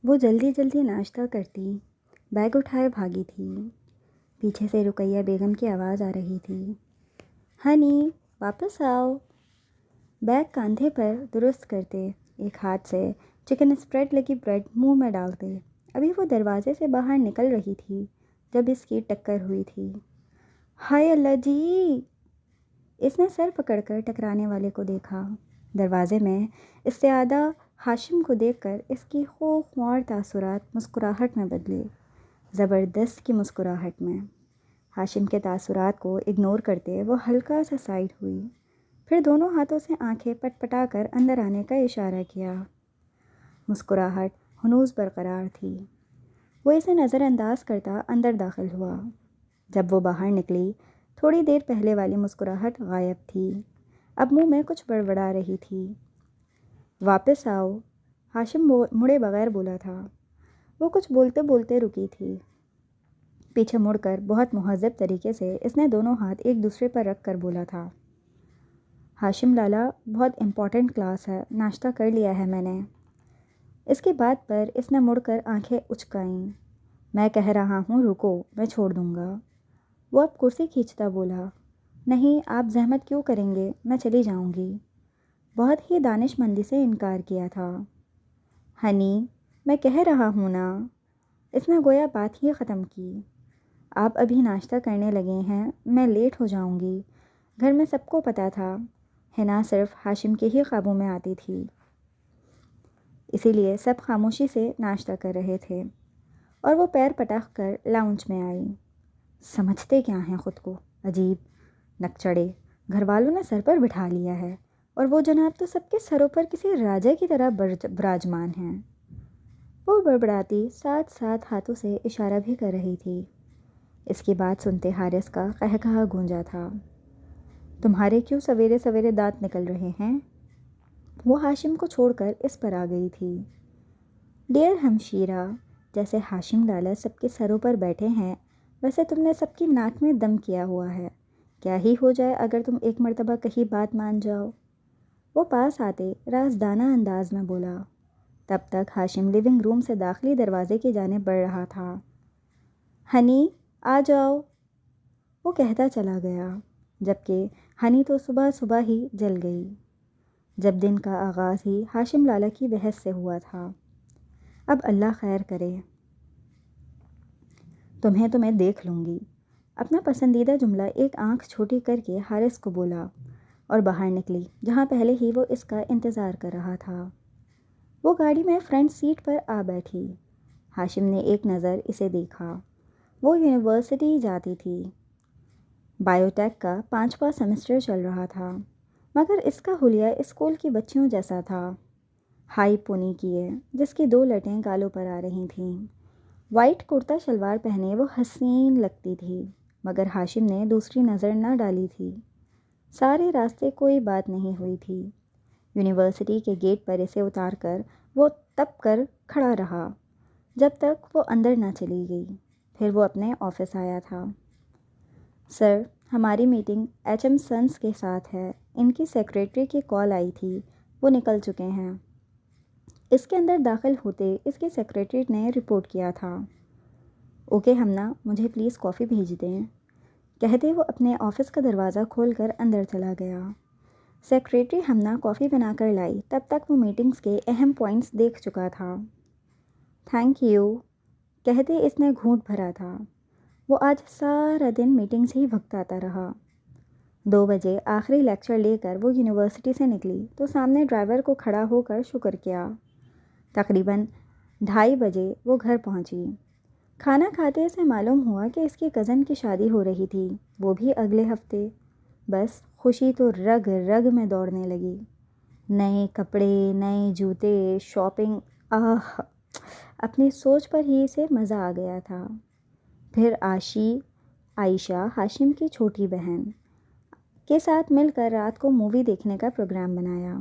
وہ جلدی جلدی ناشتہ کرتی، بیگ اٹھائے بھاگی تھی۔ پیچھے سے رقیہ بیگم کی آواز آ رہی تھی، ہنی واپس آؤ۔ بیگ کاندھے پر درست کرتے، ایک ہاتھ سے چکن اسپریڈ لگی بریڈ منہ میں ڈالتے، ابھی وہ دروازے سے باہر نکل رہی تھی جب اس کی ٹکر ہوئی تھی۔ ہائے اللہ جی! اس نے سر پکڑ کر ٹکرانے والے کو دیکھا۔ دروازے میں استعادہ ہاشم کو دیکھ کر اس کی خوخوار تاثرات مسکراہٹ میں بدلے، زبردست کی مسکراہٹ میں۔ ہاشم کے تاثرات کو اگنور کرتے وہ ہلکا سا سائڈ ہوئی، پھر دونوں ہاتھوں سے آنکھیں پٹ پٹا کر اندر آنے کا اشارہ کیا۔ مسکراہٹ ہنوز برقرار تھی۔ وہ اسے نظر انداز کرتا اندر داخل ہوا۔ جب وہ باہر نکلی، تھوڑی دیر پہلے والی مسکراہٹ غائب تھی، اب منہ میں کچھ بڑبڑا رہی تھی۔ واپس آؤ، ہاشم مڑے بغیر بولا تھا۔ وہ کچھ بولتے بولتے رکی تھی۔ پیچھے مڑ کر بہت مہذب طریقے سے اس نے دونوں ہاتھ ایک دوسرے پر رکھ کر بولا تھا، ہاشم لالا بہت امپورٹنٹ کلاس ہے، ناشتہ کر لیا ہے میں نے۔ اس کی بات پر اس نے مڑ کر آنکھیں اچکائیں۔ میں کہہ رہا ہوں رکو، میں چھوڑ دوں گا۔ وہ اب کرسی کھینچتا بولا، نہیں آپ زحمت کیوں کریں گے، میں چلی جاؤں گی۔ بہت ہی دانش مندی سے انکار کیا تھا۔ ہنی میں کہہ رہا ہوں نا، اس نے گویا بات ہی ختم کی۔ آپ ابھی ناشتہ کرنے لگے ہیں، میں لیٹ ہو جاؤں گی۔ گھر میں سب کو پتہ تھا حنا صرف ہاشم کے ہی خوابوں میں آتی تھی، اسی لیے سب خاموشی سے ناشتہ کر رہے تھے، اور وہ پیر پٹک کر لاؤنج میں آئی۔ سمجھتے کیا ہیں خود کو، عجیب نکچڑے، گھر والوں نے سر پر بٹھا لیا ہے، اور وہ جناب تو سب کے سروں پر کسی راجا کی طرح براجمان ہیں۔ وہ بڑبڑاتی ساتھ ساتھ ہاتھوں سے اشارہ بھی کر رہی تھی۔ اس کی بات سنتے حارث کا قہقہا گونجا تھا، تمہارے کیوں سویرے سویرے دانت نکل رہے ہیں؟ وہ ہاشم کو چھوڑ کر اس پر آ گئی تھی۔ ڈیئر ہمشیرہ، جیسے ہاشم لالا سب کے سروں پر بیٹھے ہیں، ویسے تم نے سب کی ناک میں دم کیا ہوا ہے، کیا ہی ہو جائے اگر تم ایک مرتبہ کہیں بات مان جاؤ۔ وہ پاس آتے رازدانہ انداز میں بولا، تب تک ہاشم لیونگ روم سے داخلی دروازے کی جانب بڑھ رہا تھا۔ ہنی آ جاؤ، وہ کہتا چلا گیا، جبکہ ہنی تو صبح صبح ہی جل گئی، جب دن کا آغاز ہی ہاشم لالا کی بحث سے ہوا تھا۔ اب اللہ خیر کرے، تمہیں تو میں دیکھ لوں گی، اپنا پسندیدہ جملہ ایک آنکھ چھوٹی کر کے حارث کو بولا، اور باہر نکلی جہاں پہلے ہی وہ اس کا انتظار کر رہا تھا۔ وہ گاڑی میں فرنٹ سیٹ پر آ بیٹھی۔ ہاشم نے ایک نظر اسے دیکھا۔ وہ یونیورسٹی جاتی تھی، بائیو ٹیک کا 5واں سیمسٹر چل رہا تھا، مگر اس کا حلیہ اسکول کی بچیوں جیسا تھا، ہائی پونی کیے، جس کی 2 لٹیں گالوں پر آ رہی تھیں۔ وائٹ کرتا شلوار پہنے وہ حسین لگتی تھی، مگر ہاشم نے دوسری نظر نہ ڈالی تھی۔ سارے راستے کوئی بات نہیں ہوئی تھی۔ یونیورسٹی کے گیٹ پر اسے اتار کر وہ تپ کر کھڑا رہا جب تک وہ اندر نہ چلی گئی، پھر وہ اپنے آفس آیا تھا۔ سر، ہماری میٹنگ ایچ ایم سنس کے ساتھ ہے، ان کی سیکریٹری کی کال آئی تھی، وہ نکل چکے ہیں۔ اس کے اندر داخل ہوتے اس کے سیکریٹری نے رپورٹ کیا تھا۔ اوکے ہمنا، مجھے پلیز کافی بھیج دیں، کہتے وہ اپنے آفس کا دروازہ کھول کر اندر چلا گیا۔ سیکریٹری ہمنا کافی بنا کر لائی، تب تک وہ میٹنگز کے اہم پوائنٹس دیکھ چکا تھا۔ تھینک یو، کہتے اس نے گھونٹ بھرا تھا۔ وہ آج سارا دن میٹنگز ہی بھگتاتا رہا۔ 2 بجے آخری لیکچر لے کر وہ یونیورسٹی سے نکلی تو سامنے ڈرائیور کو کھڑا ہو کر شکر کیا۔ تقریباً 2:30 بجے وہ گھر پہنچی۔ کھانا کھاتے سے معلوم ہوا کہ اس کی کزن کی شادی ہو رہی تھی، وہ بھی اگلے ہفتے۔ بس خوشی تو رگ رگ میں دوڑنے لگی۔ نئے کپڑے، نئے جوتے، شاپنگ، آہ، اپنی سوچ پر ہی اسے مزہ آ گیا تھا۔ پھر عائشہ ہاشم کی چھوٹی بہن کے ساتھ مل کر رات کو مووی دیکھنے کا پروگرام بنایا۔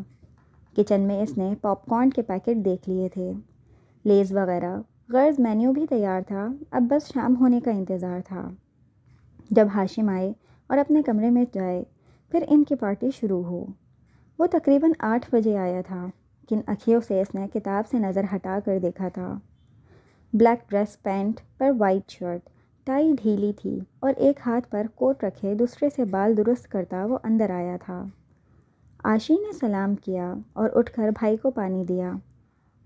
کچن میں اس نے پاپ کارن کے پیکٹ دیکھ لیے تھے، لیز وغیرہ، غرض مینیو بھی تیار تھا، اب بس شام ہونے کا انتظار تھا، جب ہاشم آئے اور اپنے کمرے میں جائے، پھر ان کی پارٹی شروع ہو۔ وہ تقریباً 8 بجے آیا تھا، کن اکھیوں سے اس نے کتاب سے نظر ہٹا کر دیکھا تھا۔ بلیک ڈریس پینٹ پر وائٹ شرٹ، ٹائی ڈھیلی تھی اور ایک ہاتھ پر کوٹ رکھے دوسرے سے بال درست کرتا وہ اندر آیا تھا۔ عاشی نے سلام کیا اور اٹھ کر بھائی کو پانی دیا۔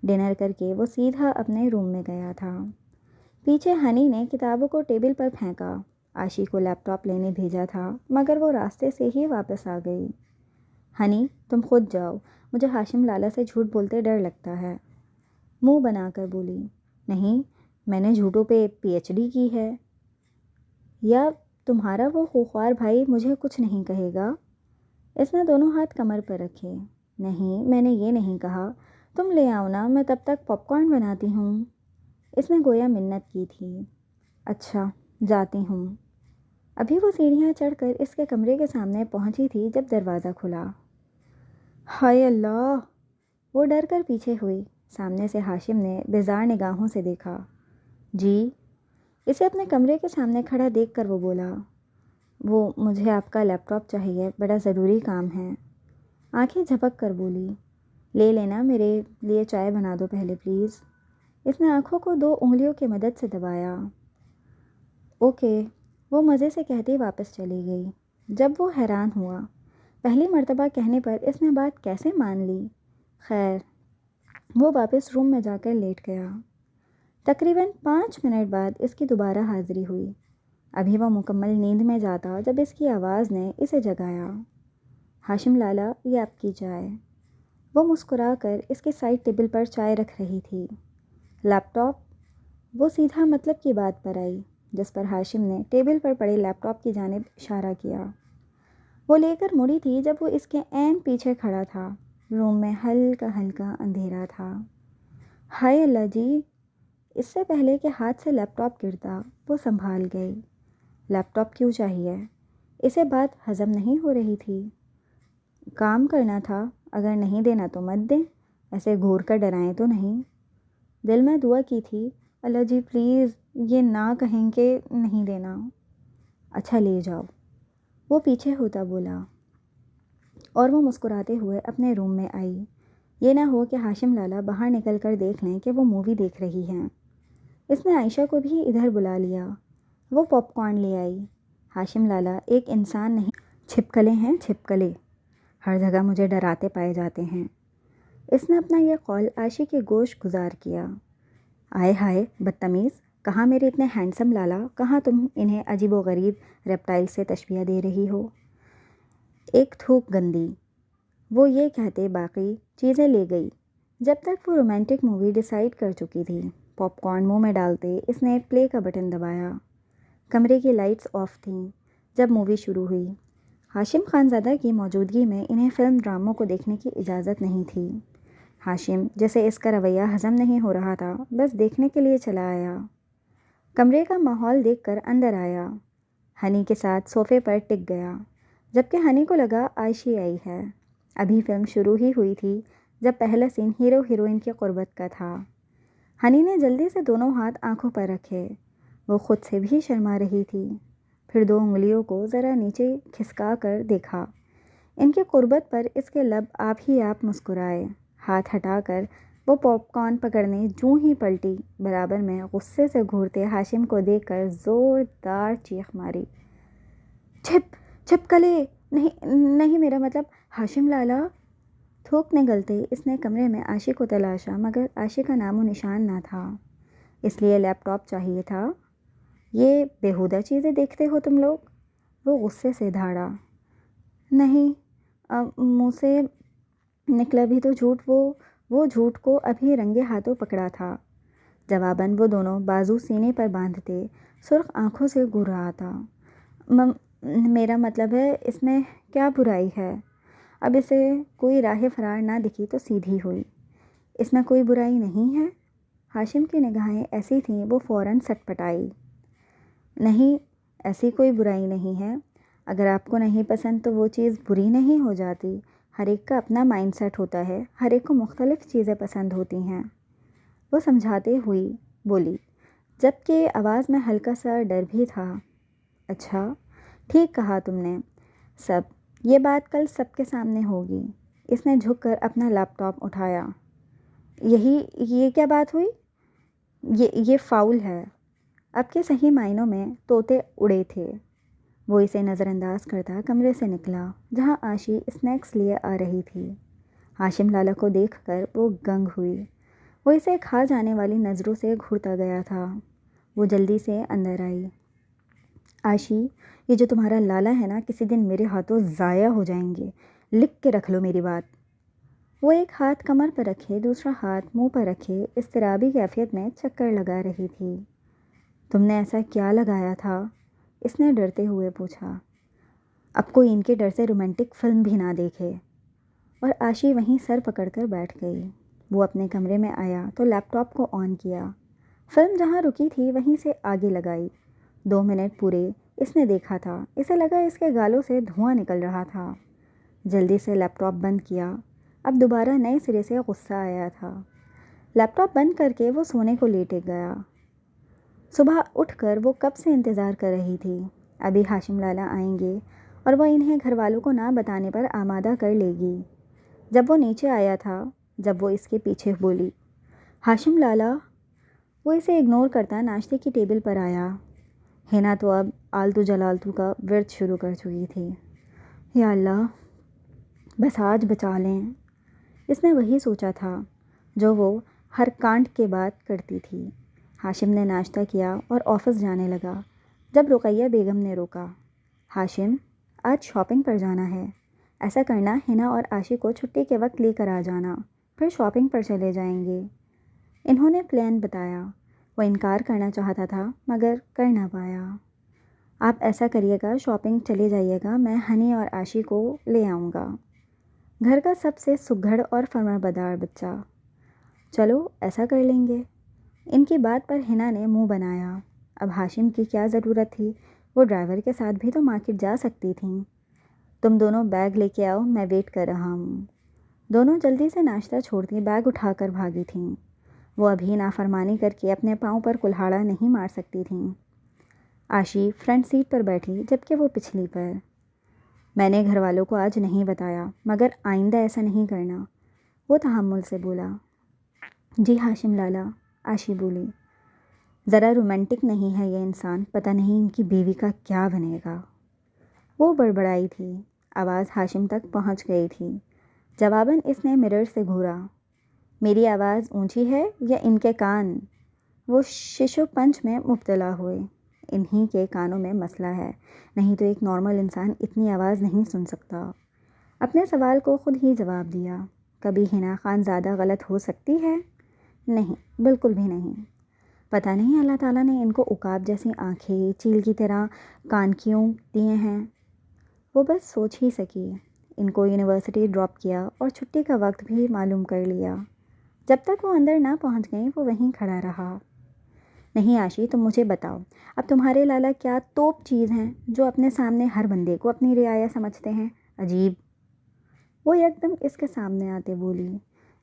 ڈنر کر کے وہ سیدھا اپنے روم میں گیا تھا۔ پیچھے ہنی نے کتابوں کو ٹیبل پر پھینکا۔ عاشی کو لیپ ٹاپ لینے بھیجا تھا مگر وہ راستے سے ہی واپس آ گئی۔ ہنی تم خود جاؤ، مجھے ہاشم لالا سے جھوٹ بولتے ڈر لگتا ہے، منہ بنا کر بولی۔ نہیں، میں نے جھوٹوں پہ پی ایچ ڈی کی ہے۔ یا تمہارا وہ خوخوار بھائی مجھے کچھ نہیں کہے گا؟ اس نے دونوں ہاتھ کمر پر رکھے۔ نہیں، میں نے یہ نہیں کہا، تم لے آؤ نا، میں تب تک پاپ کارن بناتی ہوں۔ اس نے گویا منت کی تھی۔ اچھا، جاتی ہوں۔ ابھی وہ سیڑھیاں چڑھ کر اس کے کمرے کے سامنے پہنچی تھی جب دروازہ کھلا۔ ہائے اللہ! وہ ڈر کر پیچھے ہوئی۔ سامنے سے ہاشم نے بیزار نگاہوں سے دیکھا۔ جی؟ اسے اپنے کمرے کے سامنے کھڑا دیکھ کر وہ بولا، وہ مجھے آپ کا لیپ ٹاپ چاہیے، بڑا ضروری کام ہے۔ آنکھیں جھپک کر بولی، لے لینا، میرے لیے چائے بنا دو پہلے پلیز۔ اس نے آنکھوں کو 2 انگلیوں کی مدد سے دبایا۔ اوکے، وہ مزے سے کہتی واپس چلی گئی۔ جب وہ حیران ہوا، پہلی مرتبہ کہنے پر اس نے بات کیسے مان لی؟ خیر، وہ واپس روم میں جا کر لیٹ گیا۔ تقریباً 5 منٹ بعد اس کی دوبارہ حاضری ہوئی۔ ابھی وہ مکمل نیند میں جاتا جب اس کی آواز نے اسے جگایا۔ ہاشم لالا، یہ آپ کی چائے۔ وہ مسکرا کر اس کے سائڈ ٹیبل پر چائے رکھ رہی تھی۔ لیپ ٹاپ؟ وہ سیدھا مطلب کی بات پر آئی، جس پر ہاشم نے ٹیبل پر پڑے لیپ ٹاپ کی جانب اشارہ کیا۔ وہ لے کر مڑی تھی جب وہ اس کے عین پیچھے کھڑا تھا۔ روم میں ہلکا ہلکا اندھیرا تھا۔ ہائے اللہ جی! اس سے پہلے کہ ہاتھ سے لیپ ٹاپ گرتا وہ سنبھال گئی۔ لیپ ٹاپ کیوں چاہیے؟ اسے بات ہضم نہیں ہو رہی تھی۔ کام کرنا تھا، اگر نہیں دینا تو مت دیں، ایسے گھور کر ڈرائیں تو نہیں۔ دل میں دعا کی تھی، اللہ جی پلیز یہ نہ کہیں کہ نہیں دینا۔ اچھا لے جاؤ، وہ پیچھے ہوتا بولا، اور وہ مسکراتے ہوئے اپنے روم میں آئی۔ یہ نہ ہو کہ ہاشم لالا باہر نکل کر دیکھ لیں کہ وہ مووی دیکھ رہی ہیں۔ اس نے عائشہ کو بھی ادھر بلا لیا۔ وہ پاپ کارن لے آئی۔ ہاشم لالا ایک انسان نہیں، چھپکلے ہیں، چھپکلے، ہر جگہ مجھے ڈراتے پائے جاتے ہیں۔ اس نے اپنا یہ قول عائشہ کے گوش گزار کیا۔ آئے ہائے بدتمیز، کہاں میرے اتنے ہینڈسم لالا، کہاں تم انہیں عجیب و غریب ریپٹائل سے تشبیہ دے رہی ہو؟ ایک تھوک گندی، وہ یہ کہتے باقی چیزیں لے گئی۔ جب تک وہ رومانٹک مووی ڈیسائیڈ کر چکی تھی، پاپ کارن منہ میں ڈالتے اس نے پلے کا بٹن دبایا۔ کمرے کی لائٹس آف تھیں جب مووی شروع ہوئی۔ ہاشم خانزادہ کی موجودگی میں انہیں فلم ڈراموں کو دیکھنے کی اجازت نہیں تھی۔ ہاشم، جسے اس کا رویہ ہضم نہیں ہو رہا تھا، بس دیکھنے کے لیے چلا آیا۔ کمرے کا ماحول دیکھ کر اندر آیا۔ ہنی کے ساتھ صوفے پر ٹک گیا، جبکہ ہنی کو لگا عائشی آئی ہے۔ ابھی فلم شروع ہی ہوئی تھی جب پہلا سین ہیرو ہیروئن کی قربت کا تھا۔ ہنی نے جلدی سے دونوں ہاتھ آنکھوں پر رکھے۔ وہ خود سے بھی شرما رہی تھی۔ پھر 2 انگلیوں کو ذرا نیچے کھسکا کر دیکھا۔ ان کی قربت پر اس کے لب آپ ہی آپ مسکرائے۔ ہاتھ ہٹا کر وہ پاپ کارن پکڑنے جوں ہی پلٹی، برابر میں غصے سے گھورتے ہاشم کو دیکھ کر زوردار چیخ ماری۔ چھپکلے نہیں، میرا مطلب ہاشم لالا۔ تھوک نگلتے اس نے کمرے میں عائشہ کو تلاشا مگر عائشہ کا نام و نشان نہ تھا۔ اس لیے لیپ ٹاپ چاہیے تھا؟ یہ بیہودہ چیزیں دیکھتے ہو تم لوگ؟ وہ غصے سے دھاڑا۔ نہیں، منہ سے نکلا بھی تو جھوٹ، وہ جھوٹ کو ابھی رنگے ہاتھوں پکڑا تھا۔ جواباً وہ دونوں بازو سینے پر باندھتے سرخ آنکھوں سے گھور رہا تھا۔ میرا مطلب ہے اس میں کیا برائی ہے؟ اب اسے کوئی راہ فرار نہ دکھی تو سیدھی ہوئی۔ اس میں کوئی برائی نہیں ہے؟ ہاشم کی نگاہیں ایسی تھیں وہ فوراً سٹ پٹائی۔ نہیں، ایسی کوئی برائی نہیں ہے۔ اگر آپ کو نہیں پسند تو وہ چیز بری نہیں ہو جاتی۔ ہر ایک کا اپنا مائنڈ سیٹ ہوتا ہے، ہر ایک کو مختلف چیزیں پسند ہوتی ہیں۔ وہ سمجھاتے ہوئی بولی، جبکہ آواز میں ہلکا سا ڈر بھی تھا۔ اچھا، ٹھیک کہا تم نے، یہ بات کل سب کے سامنے ہوگی۔ اس نے جھک کر اپنا لیپ ٹاپ اٹھایا۔ یہ کیا بات ہوئی؟ یہ فاؤل ہے۔ اب کے صحیح معنوں میں طوطے اڑے تھے۔ وہ اسے نظر انداز کرتا کمرے سے نکلا جہاں عاشی اسنیکس لیے آ رہی تھی۔ ہاشم لالا کو دیکھ کر وہ گنگ ہوئی۔ وہ اسے کھا جانے والی نظروں سے گھورتا گیا تھا۔ وہ جلدی سے اندر آئی۔ عاشی، یہ جو تمہارا لالا ہے نا، کسی دن میرے ہاتھوں ضائع ہو جائیں گے، لکھ کے رکھ لو میری بات۔ وہ ایک ہاتھ کمر پر رکھے دوسرا ہاتھ منہ پر رکھے اضطرابی کیفیت میں چکر لگا رہی تھی۔ تم نے ایسا کیا لگایا تھا؟ اس نے ڈرتے ہوئے پوچھا۔ اب کوئی ان کے ڈر سے رومانٹک فلم بھی نہ دیکھے۔ اور عاشی وہیں سر پکڑ کر بیٹھ گئی۔ وہ اپنے کمرے میں آیا تو لیپ ٹاپ کو آن کیا۔ فلم جہاں رکی تھی وہیں سے آگے لگائی۔ 2 منٹ پورے اس نے دیکھا تھا۔ اسے لگا اس کے گالوں سے دھواں نکل رہا تھا۔ جلدی سے لیپ ٹاپ بند کیا۔ اب دوبارہ نئے سرے سے غصہ آیا تھا۔ لیپ ٹاپ بند کر کے وہ سونے کو لیٹ گیا۔ صبح اٹھ کر وہ کب سے انتظار کر رہی تھی۔ ابھی ہاشم لالا آئیں گے اور وہ انہیں گھر والوں کو نہ بتانے پر آمادہ کر لے گی۔ جب وہ نیچے آیا تھا، جب وہ اس کے پیچھے بولی، ہاشم لالا، وہ اسے اگنور کرتا ناشتے کی ٹیبل پر آیا۔ ہینا تو اب آلتو جلالتو کا ورد شروع کر چکی تھی۔ یا اللہ، بس آج بچا لیں۔ اس نے وہی سوچا تھا جو وہ ہر کانڈ کے بعد کرتی تھی۔ ہاشم نے ناشتہ کیا اور آفس جانے لگا۔ جب رقیہ بیگم نے روکا، ہاشم، آج شاپنگ پر جانا ہے۔ ایسا کرنا، ہینا اور عاشی کو چھٹی کے وقت لے کر آ جانا، پھر شاپنگ پر چلے جائیں گے۔ انہوں نے پلان بتایا۔ وہ انکار کرنا چاہتا تھا مگر کر نہ پایا۔ آپ ایسا کریے گا، شاپنگ چلے جائیے گا، میں ہنی اور عاشی کو لے آؤں گا، گھر کا سب سے سگھڑ اور فرمانبردار بچہ۔ چلو ایسا کر لیں گے۔ ان کی بات پر ہینا نے منہ بنایا۔ اب ہاشم کی کیا ضرورت تھی؟ وہ ڈرائیور کے ساتھ بھی تو مارکیٹ جا سکتی تھیں۔ تم دونوں بیگ لے کے آؤ، میں ویٹ کر رہا ہوں۔ دونوں جلدی سے ناشتہ چھوڑتی بیگ اٹھا کر بھاگی تھیں۔ وہ ابھی نافرمانی کر کے اپنے پاؤں پر کلہاڑا نہیں مار سکتی تھیں۔ عاشی فرنٹ سیٹ پر بیٹھی جبکہ وہ پچھلی پر۔ میں نے گھر والوں کو آج نہیں بتایا مگر آئندہ ایسا نہیں کرنا، وہ تحمل سے بولا۔ جی ہاشم لالا، عاشی بولی۔ ذرا رومانٹک نہیں ہے یہ انسان، پتہ نہیں ان کی بیوی کا کیا بنے گا۔ وہ بڑبڑائی تھی۔ آواز ہاشم تک پہنچ گئی تھی۔ جواباً اس نے مرر سے گھورا۔ میری آواز اونچی ہے یا ان کے کان؟ وہ شش و پنج میں مبتلا ہوئے۔ انہی کے کانوں میں مسئلہ ہے، نہیں تو ایک نارمل انسان اتنی آواز نہیں سن سکتا۔ اپنے سوال کو خود ہی جواب دیا۔ کبھی ہینا خان زیادہ غلط ہو سکتی ہے؟ نہیں، بالکل بھی نہیں۔ پتہ نہیں اللہ تعالیٰ نے ان کو عقاب جیسی آنکھیں، چیل کی طرح کان کیوں دیے ہیں۔ وہ بس سوچ ہی سکی۔ ان کو یونیورسٹی ڈراپ کیا اور چھٹی کا وقت بھی معلوم کر لیا۔ جب تک وہ اندر نہ پہنچ گئیں وہ وہیں کھڑا رہا۔ نہیں عاشی، تم مجھے بتاؤ، اب تمہارے لالا کیا توپ چیز ہیں جو اپنے سامنے ہر بندے کو اپنی رعایا سمجھتے ہیں؟ عجیب۔ وہ یکدم اس کے سامنے آتے بولی،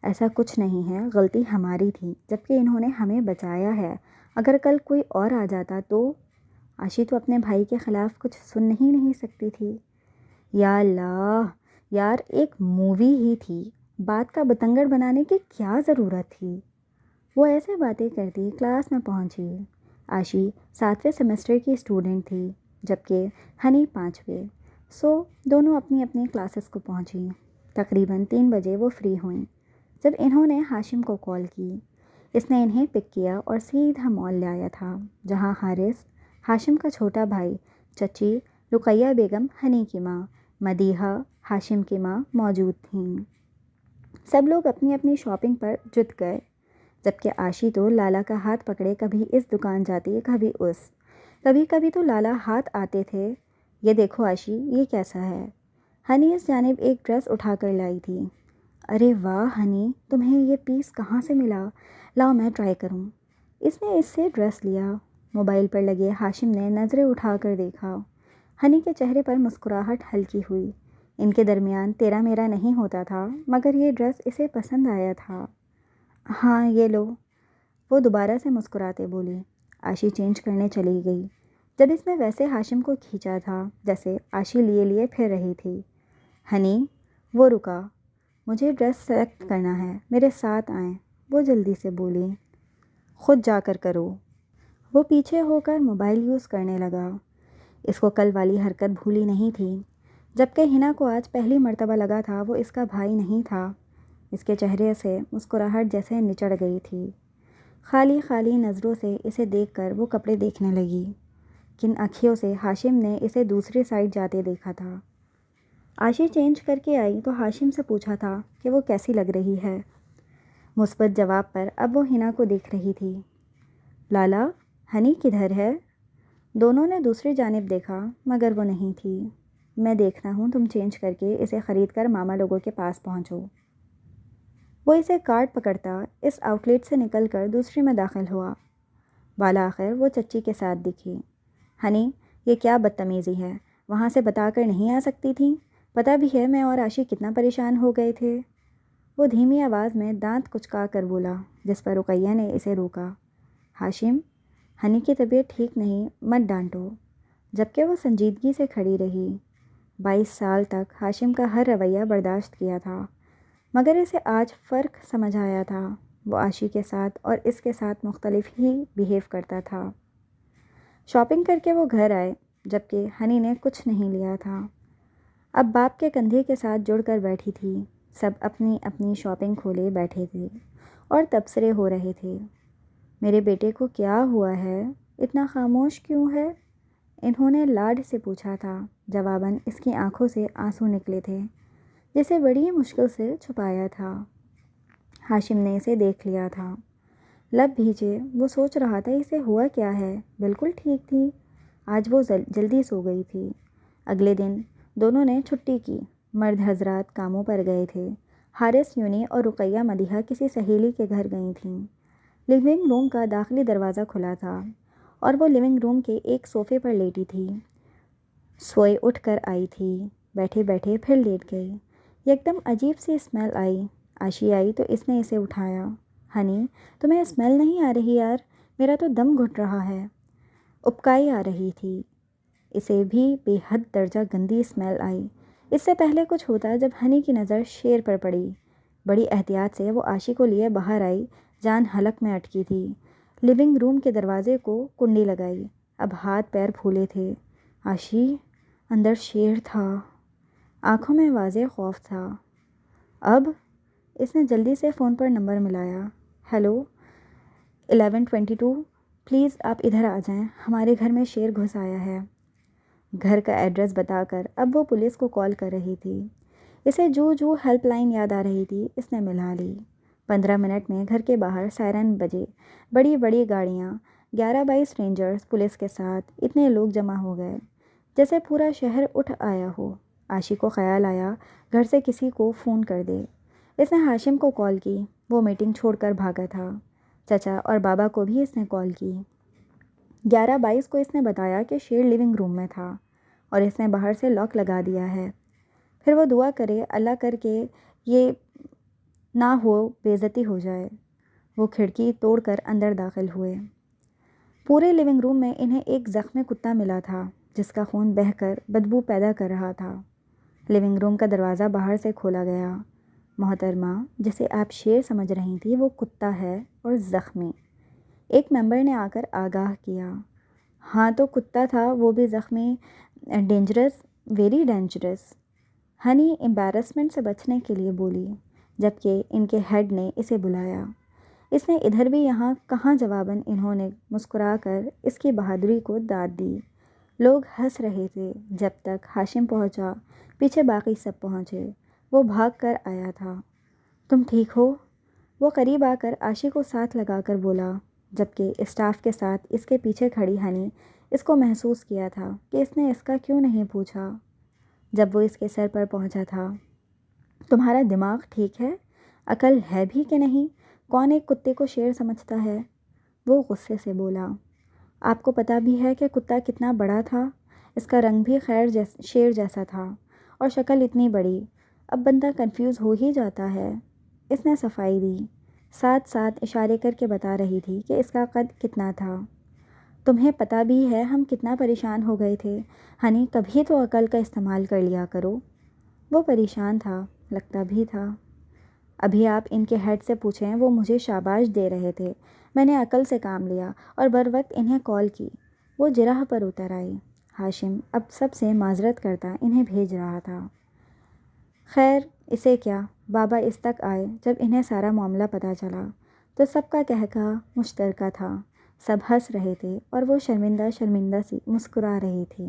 ایسا کچھ نہیں ہے، غلطی ہماری تھی جبکہ انہوں نے ہمیں بچایا ہے، اگر کل کوئی اور آ جاتا تو؟ عاشی تو اپنے بھائی کے خلاف کچھ سن ہی نہیں سکتی تھی۔ یا اللہ، یار ایک مووی ہی تھی، بات کا بتنگڑ بنانے کی کیا ضرورت تھی؟ وہ ایسے باتیں کرتی کلاس میں پہنچی۔ عاشی 7ویں سیمسٹر کی اسٹوڈنٹ تھی جبکہ ہنی 5ویں، سو دونوں اپنی اپنی کلاسز کو پہنچی۔ تقریباً 3 بجے وہ فری ہوئیں جب انہوں نے ہاشم کو کال کی۔ اس نے انہیں پک کیا اور سیدھا مال لے آیا تھا جہاں حارث، ہاشم کا چھوٹا بھائی، چچی رقیہ بیگم ہنی کی ماں، مدیحہ ہاشم کی ماں موجود تھیں۔ سب لوگ اپنی اپنی شاپنگ پر جت گئے جبکہ عاشی تو لالا کا ہاتھ پکڑے کبھی اس دکان جاتی کبھی اس، کبھی کبھی تو لالا ہاتھ آتے تھے، یہ دیکھو عاشی یہ کیسا ہے۔ ہنی اس جانب ایک ڈریس اٹھا کر لائی تھی۔ ارے واہ ہنی، تمہیں یہ پیس کہاں سے ملا؟ لاؤ میں ٹرائی کروں۔ اس نے اس سے ڈریس لیا۔ موبائل پر لگے ہاشم نے نظریں اٹھا کر دیکھا۔ ہنی کے چہرے پر مسکراہٹ ہلکی ہوئی۔ ان کے درمیان تیرا میرا نہیں ہوتا تھا مگر یہ ڈریس اسے پسند آیا تھا۔ ہاں یہ لو، وہ دوبارہ سے مسکراتے بولی۔ عاشی چینج کرنے چلی گئی۔ جب اس نے ویسے ہاشم کو کھینچا تھا جیسے عاشی لیے لیے پھر رہی تھی۔ ہنی، وہ رکا، مجھے ڈریس سلیکٹ کرنا ہے، میرے ساتھ آئیں، وہ جلدی سے بولی۔ خود جا کر کرو۔ وہ پیچھے ہو کر موبائل یوز کرنے لگا۔ اس کو کل والی حرکت بھولی نہیں تھی، جبکہ ہنا کو آج پہلی مرتبہ لگا تھا وہ اس کا بھائی نہیں تھا۔ اس کے چہرے سے مسکراہٹ جیسے نچڑ گئی تھی۔ خالی خالی نظروں سے اسے دیکھ کر وہ کپڑے دیکھنے لگی۔ کن آنکھوں سے ہاشم نے اسے دوسری سائڈ جاتے دیکھا تھا۔ عاشی چینج کر کے آئی تو ہاشم سے پوچھا تھا کہ وہ کیسی لگ رہی ہے۔ مثبت جواب پر اب وہ ہنا کو دیکھ رہی تھی۔ لالا، ہنی کدھر ہے؟ دونوں نے دوسری جانب دیکھا مگر وہ نہیں تھی۔ میں دیکھتا ہوں، تم چینج کر کے اسے خرید کر ماما لوگوں کے پاس پہنچو۔ وہ اسے کارڈ پکڑتا اس آؤٹ لیٹ سے نکل کر دوسری میں داخل ہوا۔ بالآخر وہ چچی کے ساتھ دکھی۔ ہنی، یہ کیا بدتمیزی ہے؟ وہاں سے بتا کر نہیں آ سکتی تھی؟ پتہ بھی ہے میں اور عاشی کتنا پریشان ہو گئے تھے۔ وہ دھیمی آواز میں دانت کچکا کر بولا، جس پر رقیہ نے اسے روکا۔ ہاشم، ہنی کی طبیعت ٹھیک نہیں، مت ڈانٹو۔ جبکہ وہ سنجیدگی سے کھڑی رہی۔ 22 سال تک ہاشم کا ہر رویہ برداشت کیا تھا، مگر اسے آج فرق سمجھ آیا تھا۔ وہ عاشی کے ساتھ اور اس کے ساتھ مختلف ہی بیہیو کرتا تھا۔ شاپنگ کر کے وہ گھر آئے، جبکہ ہنی نے کچھ نہیں لیا تھا۔ اب باپ کے کندھے کے ساتھ جڑ کر بیٹھی تھی۔ سب اپنی اپنی شاپنگ کھولے بیٹھے تھے اور تبصرے ہو رہے تھے۔ میرے بیٹے کو کیا ہوا ہے؟ اتنا خاموش کیوں ہے؟ انہوں نے لاڈ سے پوچھا تھا۔ جواباً اس کی آنکھوں سے آنسو نکلے تھے، جسے بڑی مشکل سے چھپایا تھا۔ ہاشم نے اسے دیکھ لیا تھا۔ لب بھیجے وہ سوچ رہا تھا اسے ہوا کیا ہے۔ بالکل ٹھیک تھی۔ آج وہ جلدی سو گئی تھی۔ اگلے دن دونوں نے چھٹی کی۔ مرد حضرات کاموں پر گئے تھے۔ حارث یونی اور رقیہ مدیحہ کسی سہیلی کے گھر گئی تھیں۔ لیونگ روم کا داخلی دروازہ کھلا تھا اور وہ لیونگ روم کے ایک صوفے پر لیٹی تھی۔ سوئے اٹھ کر آئی تھی، بیٹھے بیٹھے پھر لیٹ گئی۔ یکدم عجیب سی اسمیل آئی۔ عاشی آئی تو اس نے اسے اٹھایا۔ ہنی، تمہیں اسمیل نہیں آ رہی یار؟ میرا تو دم گھٹ رہا ہے۔ اپکائی آ رہی تھی۔ اسے بھی بے حد درجہ گندی اسمیل آئی۔ اس سے پہلے کچھ ہوتا جب ہنی کی نظر شیر پر پڑی۔ بڑی احتیاط سے وہ عاشی کو لیے باہر آئی، جان حلق میں اٹکی تھی۔ لیونگ روم کے دروازے کو کنڈی لگائی۔ اب ہاتھ پیر پھولے تھے۔ عاشی، اندر شیر تھا۔ آنکھوں میں واضح خوف تھا۔ اب اس نے جلدی سے phone per number Malaya. Hello 1122، please آپ ادھر آ جائیں، ہمارے گھر میں شیر گھس آیا ہے۔ گھر کا ایڈریس بتا کر اب وہ پولیس کو کال کر رہی تھی۔ اسے جو ہیلپ لائن یاد آ رہی تھی اس نے ملا لی۔ 15 منٹ میں گھر کے باہر سائرن بجے۔ بڑی بڑی گاڑیاں، 11-22 رینجرز پولیس کے ساتھ، اتنے لوگ جمع ہو گئے جیسے پورا شہر اٹھ آیا ہو۔ عاشی کو خیال آیا گھر سے کسی کو فون کر دے۔ اس نے ہاشم کو کال کی، وہ میٹنگ چھوڑ کر بھاگا تھا۔ چچا اور بابا کو بھی اس نے کال کی۔ 11:22 کو اس نے بتایا کہ شیر لیونگ روم میں تھا اور اس نے باہر سے لاک لگا دیا ہے۔ پھر وہ دعا کرے اللہ کر کے یہ نہ ہو بے عزتی ہو جائے۔ وہ کھڑکی توڑ کر اندر داخل ہوئے۔ پورے لیونگ روم میں انہیں ایک زخمی کتا ملا تھا جس کا خون بہہ کر بدبو پیدا کر رہا تھا۔ لیونگ روم کا دروازہ باہر سے کھولا گیا۔ محترمہ، جسے آپ شیر سمجھ رہی تھی وہ کتا ہے اور زخمی۔ ایک ممبر نے آ کر آگاہ کیا۔ ہاں تو کتا تھا، وہ بھی زخمی۔ Dangerous, very dangerous. Honey embarrassment سے بچنے کے لیے بولی، جبکہ ان کے ہیڈ نے اسے بلایا۔ اس نے ادھر بھی یہاں کہاں جواباً انہوں نے مسکرا کر اس کی بہادری کو داد دی۔ لوگ ہنس رہے تھے جب تک ہاشم پہنچا، پیچھے باقی سب پہنچے۔ وہ بھاگ کر آیا تھا۔ تم ٹھیک ہو؟ وہ قریب آ کر عاشی کو ساتھ لگا کر بولا، جبکہ اسٹاف کے ساتھ اس کے پیچھے کھڑی ہنی اس کو محسوس کیا تھا کہ اس نے اس کا کیوں نہیں پوچھا۔ جب وہ اس کے سر پر پہنچا تھا، تمہارا دماغ ٹھیک ہے؟ عقل ہے بھی کہ نہیں؟ کون ایک کتے کو شیر سمجھتا ہے؟ وہ غصے سے بولا۔ آپ کو پتہ بھی ہے کہ کتا کتنا بڑا تھا؟ اس کا رنگ بھی شیر جیسا تھا اور شکل اتنی بڑی۔ اب بندہ کنفیوز ہو ہی جاتا ہے۔ اس نے صفائی دی، ساتھ ساتھ اشارے کر کے بتا رہی تھی کہ اس کا قد کتنا تھا۔ تمہیں پتہ بھی ہے ہم کتنا پریشان ہو گئے تھے۔ ہنی، کبھی تو عقل کا استعمال کر لیا کرو۔ وہ پریشان تھا، لگتا بھی تھا۔ ابھی آپ ان کے ہیڈ سے پوچھیں، وہ مجھے شاباش دے رہے تھے۔ میں نے عقل سے کام لیا اور بر وقت انہیں کال کی۔ وہ جرح پر اتر آئی۔ ہاشم اب سب سے معذرت کرتا انہیں بھیج رہا تھا۔ خیر اسے کیا، بابا اس تک آئے جب انہیں سارا معاملہ پتہ چلا تو سب کا کہکہا مشترکہ تھا۔ سب ہنس رہے تھے اور وہ شرمندہ شرمندہ سی مسکرا رہی تھی،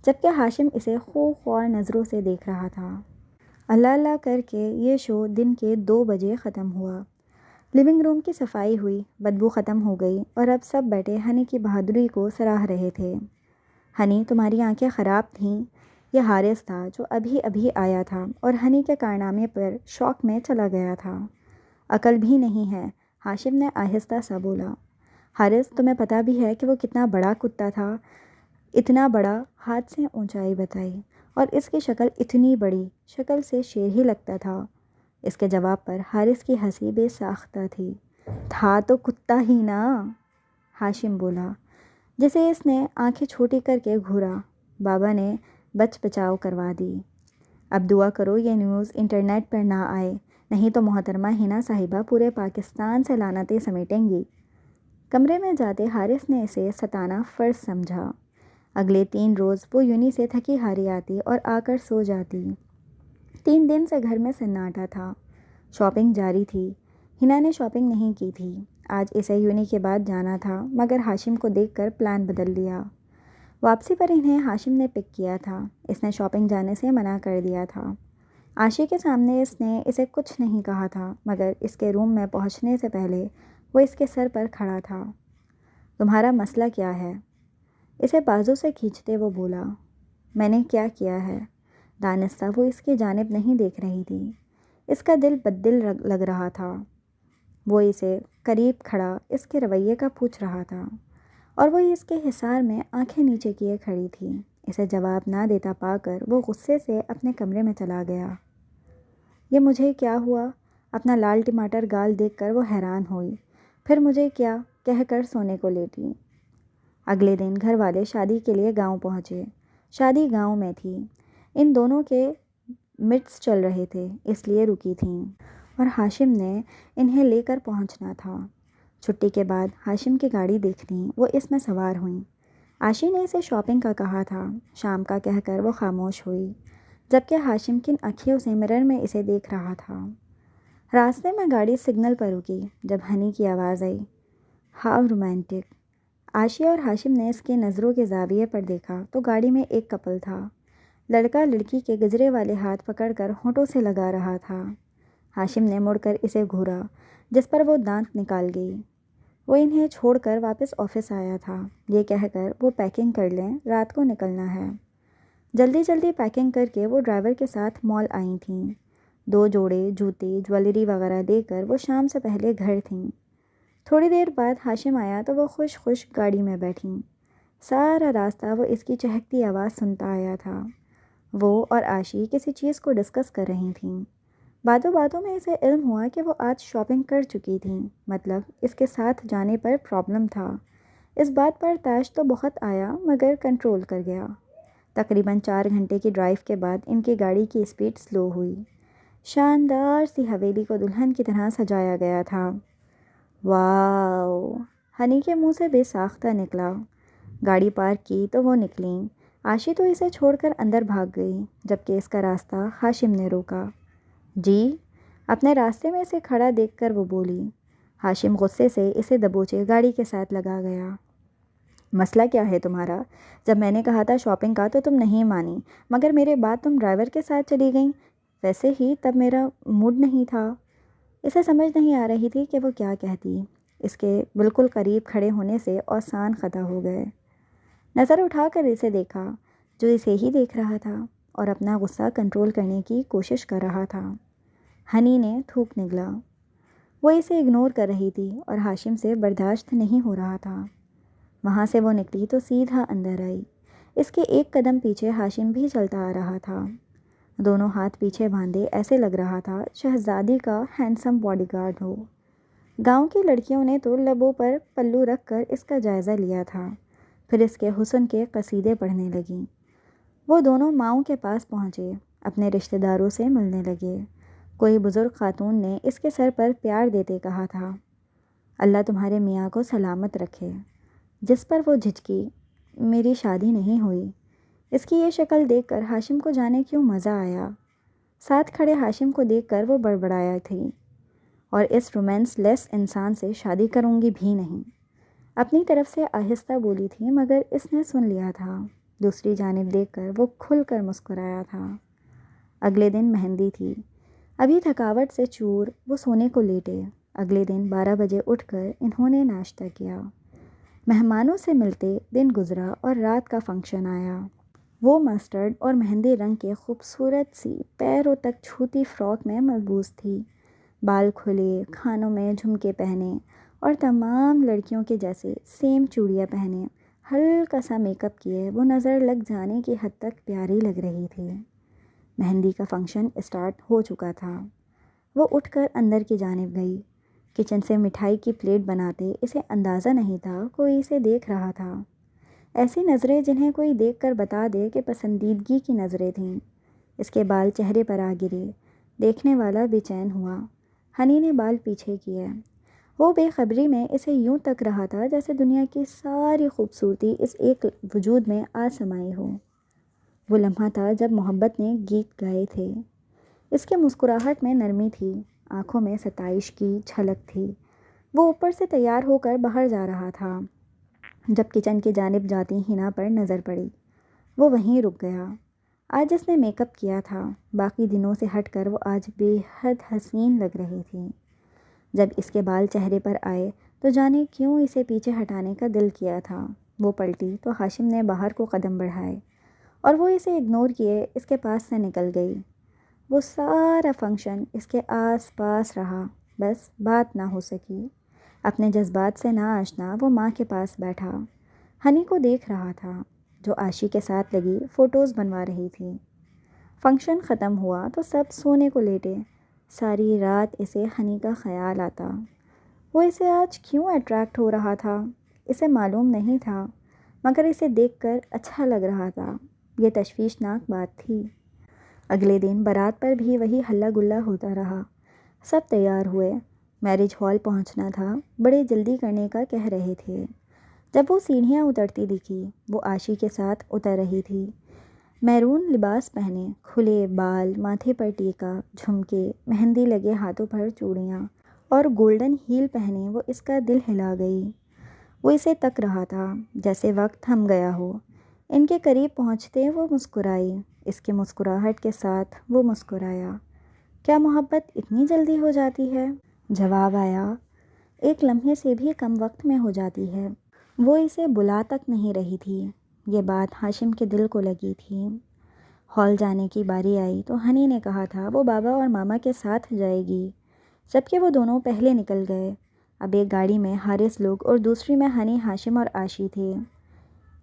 جبکہ ہاشم اسے خوار نظروں سے دیکھ رہا تھا۔ اللہ اللہ کر کے یہ شو دن کے 2 بجے ختم ہوا۔ لیونگ روم کی صفائی ہوئی، بدبو ختم ہو گئی اور اب سب بیٹھے ہنی کی بہادری کو سراہ رہے تھے۔ ہنی تمہاری آنکھیں خراب تھیں؟ یہ حارث تھا جو ابھی ابھی آیا تھا اور ہنی کے کارنامے پر شوق میں چلا گیا تھا۔ عقل بھی نہیں ہے، ہاشم نے آہستہ سا بولا۔ حارث تمہیں پتہ بھی ہے کہ وہ کتنا بڑا کتا تھا؟ اتنا بڑا، ہاتھ سے اونچائی بتائی، اور اس کی شکل اتنی بڑی، شکل سے شیر ہی لگتا تھا۔ اس کے جواب پر حارث کی ہنسی بے ساختہ تھی۔ تھا تو کتا ہی نا، ہاشم بولا، جسے اس نے آنکھیں چھوٹی کر کے گھورا۔ بابا نے بچ بچاؤ کروا دی۔ اب دعا کرو یہ نیوز انٹرنیٹ پر نہ آئے، نہیں تو محترمہ ہنا صاحبہ پورے پاکستان سے لعنتیں سمیٹیں گی۔ کمرے میں جاتے حارث نے اسے ستانا فرض سمجھا۔ اگلے 3 روز وہ یونی سے تھکی ہاری آتی اور آ کر سو جاتی۔ 3 دن سے گھر میں سناٹا تھا۔ شاپنگ جاری تھی۔ ہنا نے شاپنگ نہیں کی تھی۔ آج اسے یونی کے بعد جانا تھا، مگر ہاشم کو دیکھ کر پلان بدل دیا۔ واپسی پر انہیں ہاشم نے پک کیا تھا۔ اس نے شاپنگ جانے سے منع کر دیا تھا۔ عاشی کے سامنے اس نے اسے کچھ نہیں کہا تھا، مگر اس کے روم میں پہنچنے سے پہلے وہ اس کے سر پر کھڑا تھا۔ تمہارا مسئلہ کیا ہے؟ اسے بازو سے کھینچتے وہ بولا۔ میں نے کیا کیا ہے؟ دانستہ وہ اس کی جانب نہیں دیکھ رہی تھی۔ اس کا دل بددل لگ رہا تھا۔ وہ اسے قریب کھڑا اس کے رویے کا پوچھ رہا تھا، اور وہ اس کے حصار میں آنکھیں نیچے کیے کھڑی تھی۔ اسے جواب نہ دیتا پا کر وہ غصے سے اپنے کمرے میں چلا گیا۔ یہ مجھے کیا ہوا؟ اپنا لال ٹماٹر گال دیکھ کر وہ حیران ہوئی، پھر مجھے کیا کہہ کر سونے کو لیٹی۔ اگلے دن گھر والے شادی کے لیے گاؤں پہنچے۔ شادی گاؤں میں تھی۔ ان دونوں کے مٹس چل رہے تھے، اس لیے رکی تھیں، اور ہاشم نے انہیں لے کر پہنچنا تھا۔ چھٹی کے بعد ہاشم کی گاڑی دیکھتی وہ اس میں سوار ہوئیں۔ عاشی نے اسے شاپنگ کا کہا تھا، شام کا کہہ کر وہ خاموش ہوئی، جبکہ ہاشم کن اکھیوں سے مرر میں اسے دیکھ رہا تھا۔ راستے میں گاڑی سگنل پر رکی، جب ہنی کی آواز آئی، ہاؤ رومانٹک۔ عاشی اور ہاشم نے اس کی نظروں کے زاویے پر دیکھا تو گاڑی میں ایک کپل تھا۔ لڑکا لڑکی کے گجرے والے ہاتھ پکڑ کر ہونٹوں سے لگا رہا تھا۔ ہاشم نے مڑ کر اسے گھورا، جس پر وہ دانت نکال گئی۔ وہ انہیں چھوڑ کر واپس آفس آیا تھا، یہ کہہ کر وہ پیکنگ کر لیں، رات کو نکلنا ہے۔ جلدی جلدی پیکنگ کر کے وہ ڈرائیور کے ساتھ مال آئی تھیں۔ 2 جوڑے جوتے جویلری وغیرہ دے کر وہ شام سے پہلے گھر تھیں۔ تھوڑی دیر بعد ہاشم آیا تو وہ خوش خوش گاڑی میں بیٹھیں۔ سارا راستہ وہ اس کی چہکتی آواز سنتا آیا تھا۔ وہ اور عاشی کسی چیز کو ڈسکس کر رہی تھیں۔ باتوں باتوں میں اسے علم ہوا کہ وہ آج شاپنگ کر چکی تھیں، مطلب اس کے ساتھ جانے پر پرابلم تھا۔ اس بات پر تاش تو بہت آیا، مگر کنٹرول کر گیا۔ تقریباً 4 گھنٹے کی ڈرائیو کے بعد ان کی گاڑی کی اسپیڈ سلو ہوئی۔ شاندار سی حویلی کو دلہن کی طرح سجایا گیا تھا۔ واو، ہنی کے منہ سے بے ساختہ نکلا۔ گاڑی پارک کی تو وہ نکلیں۔ عاشی تو اسے چھوڑ کر اندر بھاگ گئی، جبکہ اس کا راستہ ہاشم نے روکا۔ جی؟ اپنے راستے میں اسے کھڑا دیکھ کر وہ بولی۔ ہاشم غصے سے اسے دبوچے گاڑی کے ساتھ لگا گیا۔ مسئلہ کیا ہے تمہارا؟ جب میں نے کہا تھا شاپنگ کا تو تم نہیں مانی، مگر میرے بعد تم ڈرائیور کے ساتھ چلی گئیں۔ ویسے ہی تب میرا موڈ نہیں تھا۔ اسے سمجھ نہیں آ رہی تھی کہ وہ کیا کہتی۔ اس کے بالکل قریب کھڑے ہونے سے اوسان خطا ہو گئے۔ نظر اٹھا کر اسے دیکھا، جو اسے ہی دیکھ رہا تھا اور اپنا غصہ کنٹرول کرنے کی کوشش کر رہا تھا۔ ہنی نے تھوک نگلا۔ وہ اسے اگنور کر رہی تھی اور ہاشم سے برداشت نہیں ہو رہا تھا۔ وہاں سے وہ نکلی تو سیدھا اندر آئی۔ اس کے ایک قدم پیچھے ہاشم بھی چلتا آ رہا تھا۔ دونوں ہاتھ پیچھے باندھے ایسے لگ رہا تھا شہزادی کا ہینڈسم باڈی گارڈ ہو۔ گاؤں کی لڑکیوں نے تو لبوں پر پلو رکھ کر اس کا جائزہ لیا تھا، پھر اس کے حسن کے قصیدے پڑھنے لگیں۔ وہ دونوں ماؤں کے پاس پہنچے، اپنے رشتہ داروں سے ملنے لگے۔ کوئی بزرگ خاتون نے اس کے سر پر پیار دیتے کہا تھا، اللہ تمہارے میاں کو سلامت رکھے۔ جس پر وہ جھجکی، میری شادی نہیں ہوئی۔ اس کی یہ شکل دیکھ کر ہاشم کو جانے کیوں مزہ آیا۔ ساتھ کھڑے ہاشم کو دیکھ کر وہ بڑبڑایا تھی، اور اس رومانس لیس انسان سے شادی کروں گی بھی نہیں۔ اپنی طرف سے آہستہ بولی تھی، مگر اس نے سن لیا تھا۔ دوسری جانب دیکھ کر وہ کھل کر مسکرایا تھا۔ اگلے دن مہندی تھی۔ ابھی تھکاوٹ سے چور وہ سونے کو لیٹے۔ اگلے دن 12 بجے اٹھ کر انہوں نے ناشتہ کیا۔ مہمانوں سے ملتے دن گزرا اور رات کا فنکشن آیا۔ وہ مسٹرڈ اور مہندی رنگ کے خوبصورت سی پیروں تک چھوتی فراک میں ملبوس تھی۔ بال کھلے، کانوں میں جھمکے پہنے اور تمام لڑکیوں کے جیسے سیم چوڑیاں پہنے، ہلکا سا میک اپ کیے وہ نظر لگ جانے کی حد تک پیاری لگ رہی تھی۔ مہندی کا فنکشن اسٹارٹ ہو چکا تھا۔ وہ اٹھ کر اندر کی جانب گئی۔ کچن سے مٹھائی کی پلیٹ بناتے اسے اندازہ نہیں تھا کوئی اسے دیکھ رہا تھا۔ ایسی نظریں جنہیں کوئی دیکھ کر بتا دے کہ پسندیدگی کی نظریں تھیں۔ اس کے بال چہرے پر آ گرے۔ دیکھنے والا بے چین ہوا۔ ہنی نے بال پیچھے کیے۔ وہ بے خبری میں اسے یوں تک رہا تھا جیسے دنیا کی ساری خوبصورتی اس ایک وجود میں آ سمائی ہو۔ وہ لمحہ تھا جب محبت نے گیت گائے تھے۔ اس کے مسکراہٹ میں نرمی تھی، آنکھوں میں ستائش کی جھلک تھی۔ وہ اوپر سے تیار ہو کر باہر جا رہا تھا، جب کچن کی جانب جاتی ہنا پر نظر پڑی۔ وہ وہیں رک گیا۔ آج اس نے میک اپ کیا تھا، باقی دنوں سے ہٹ کر وہ آج بے حد حسین لگ رہی تھی۔ جب اس کے بال چہرے پر آئے تو جانے کیوں اسے پیچھے ہٹانے کا دل کیا تھا۔ وہ پلٹی تو ہاشم نے باہر کو قدم بڑھائے اور وہ اسے اگنور کیے اس کے پاس سے نکل گئی۔ وہ سارا فنکشن اس کے آس پاس رہا، بس بات نہ ہو سکی۔ اپنے جذبات سے نہ آشنا وہ ماں کے پاس بیٹھا، ہنی کو دیکھ رہا تھا جو عاشی کے ساتھ لگی فوٹوز بنوا رہی تھی۔ فنکشن ختم ہوا تو سب سونے کو لیٹے۔ ساری رات اسے ہنی کا خیال آتا۔ وہ اسے آج کیوں اٹریکٹ ہو رہا تھا اسے معلوم نہیں تھا، مگر اسے دیکھ کر اچھا لگ رہا تھا۔ یہ تشویشناک بات تھی۔ اگلے دن بارات پر بھی وہی ہلا گلا ہوتا رہا۔ سب تیار ہوئے، میرج ہال پہنچنا تھا، بڑے جلدی کرنے کا کہہ رہے تھے۔ جب وہ سیڑھیاں اترتی دکھی، وہ عاشی کے ساتھ اتر رہی تھی۔ میرون لباس پہنے، کھلے بال، ماتھے پر ٹیکا، جھمکے، مہندی لگے ہاتھوں پر چوڑیاں اور گولڈن ہیل پہنے وہ اس کا دل ہلا گئی۔ وہ اسے تک رہا تھا جیسے وقت تھم گیا ہو۔ ان کے قریب پہنچتے وہ مسکرائی، اس کی مسکراہٹ کے ساتھ وہ مسکرایا۔ کیا محبت اتنی جلدی ہو جاتی ہے؟ جواب آیا، ایک لمحے سے بھی کم وقت میں ہو جاتی ہے۔ وہ اسے بلا تک نہیں رہی تھی۔ یہ بات ہاشم کے دل کو لگی تھی۔ ہال جانے کی باری آئی تو ہنی نے کہا تھا وہ بابا اور ماما کے ساتھ جائے گی، جبکہ وہ دونوں پہلے نکل گئے۔ اب ایک گاڑی میں حارث لوگ اور دوسری میں ہنی، ہاشم اور عاشی تھے۔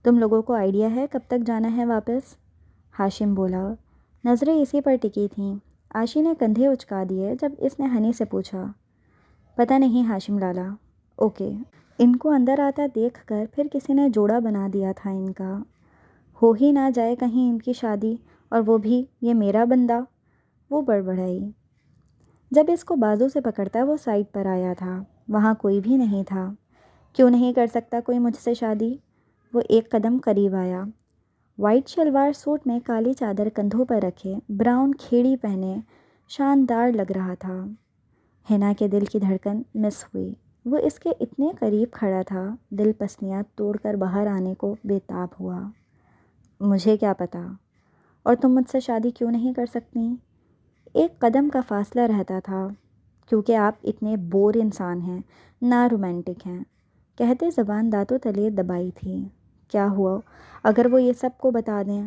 تم لوگوں کو آئیڈیا ہے کب تک جانا ہے واپس؟ ہاشم بولا۔ نظریں اسی پر ٹکی تھیں۔ عاشی نے کندھے اچکا دیے جب اس نے ہنی سے پوچھا۔ پتہ نہیں ہاشم لالا۔ اوکے۔ ان کو اندر آتا دیکھ کر پھر کسی نے جوڑا بنا دیا تھا ان کا۔ ہو ہی نہ جائے کہیں ان کی شادی، اور وہ بھی یہ میرا بندہ۔ وہ بڑبڑائی۔ جب اس کو بازو سے پکڑتا وہ سائڈ پر آیا تھا، وہاں کوئی بھی نہیں تھا۔ کیوں نہیں کر سکتا کوئی مجھ سے شادی؟ وہ ایک قدم قریب آیا۔ وائٹ شلوار سوٹ میں کالی چادر کندھوں پر رکھے، براؤن کھیڑی پہنے، شاندار لگ رہا تھا۔ ہنا کے دل کی دھڑکن مس ہوئی۔ وہ اس کے اتنے قریب کھڑا تھا، دل پسلیاں توڑ کر باہر آنے کو بے تاب ہوا۔ مجھے کیا پتا؟ اور تم مجھ سے شادی کیوں نہیں کر سکتی؟ ایک قدم کا فاصلہ رہتا تھا۔ کیونکہ آپ اتنے بور انسان ہیں، نہ رومانٹک ہیں، کہتے زبان دانتوں تلے دبائی تھی۔ کیا ہوا اگر وہ یہ سب کو بتا دیں؟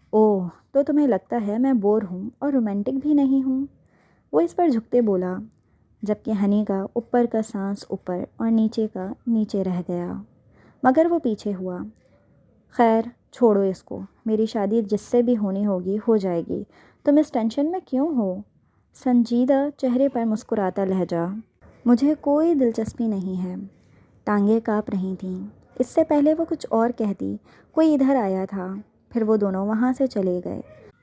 اوہ، تو تمہیں لگتا ہے میں بور ہوں اور رومانٹک بھی نہیں ہوں؟ وہ اس پر جھکتے بولا، جبکہ ہنی کا اوپر کا سانس اوپر اور نیچے کا نیچے رہ گیا، مگر وہ پیچھے ہوا۔ خیر چھوڑو اس کو، میری شادی جس سے بھی ہونی ہوگی ہو جائے گی، تم اس ٹینشن میں کیوں ہو؟ سنجیدہ چہرے پر مسکراتا لہجہ۔ مجھے کوئی دلچسپی نہیں ہے۔ ٹانگیں کانپ رہی تھیں۔ اس سے پہلے وہ کچھ اور کہتی، کوئی ادھر آیا تھا، پھر وہ دونوں وہاں سے چلے گئے۔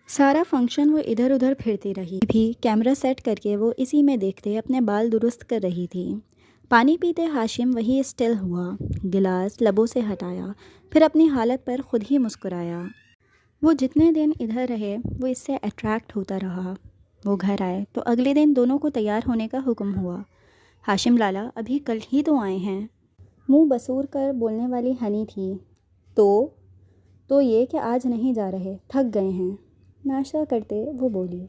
سارا فنکشن وہ ادھر ادھر پھرتی رہی تھی۔ کیمرہ سیٹ کر کے وہ اسی میں دیکھتے اپنے بال درست کر رہی تھی۔ پانی پیتے ہاشم وہی اسٹل ہوا، گلاس لبوں سے ہٹایا، پھر اپنی حالت پر خود ہی مسکرایا۔ وہ جتنے دن ادھر رہے وہ اس سے اٹریکٹ ہوتا رہا۔ وہ گھر آئے تو اگلے دن دونوں کو تیار ہونے کا حکم ہوا۔ ہاشم لالا ابھی کل ہی تو آئے ہیں، منہ بسور کر بولنے والی ہنی تھی۔ تو یہ کہ آج نہیں جا رہے، تھک گئے ہیں۔ ناشتہ کرتے وہ بولی،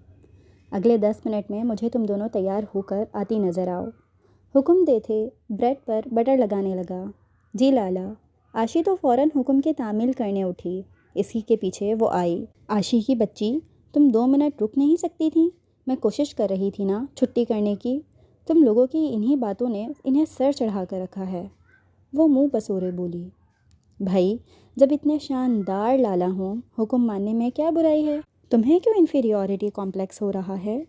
اگلے 10 منٹ میں مجھے تم دونوں تیار ہو کر آتی نظر آؤ۔ حکم دے تھے، بریڈ پر بٹر لگانے لگا۔ جی لالا۔ آشی تو فوراً حکم کی تعمیل کرنے اٹھی۔ اسی کے پیچھے وہ آئی۔ آشی کی بچی، تم 2 منٹ رک نہیں سکتی تھی؟ میں کوشش کر رہی تھی نا چھٹی کرنے کی، تم لوگوں کی انہی باتوں نے انہیں سر چڑھا کر رکھا ہے۔ وہ منہ بسورے بولی، بھائی جب اتنے شاندار لالا ہوں، حکم ماننے میں کیا برائی ہے؟ تمہیں کیوں انفیریورٹی کمپلیکس ہو رہا ہے؟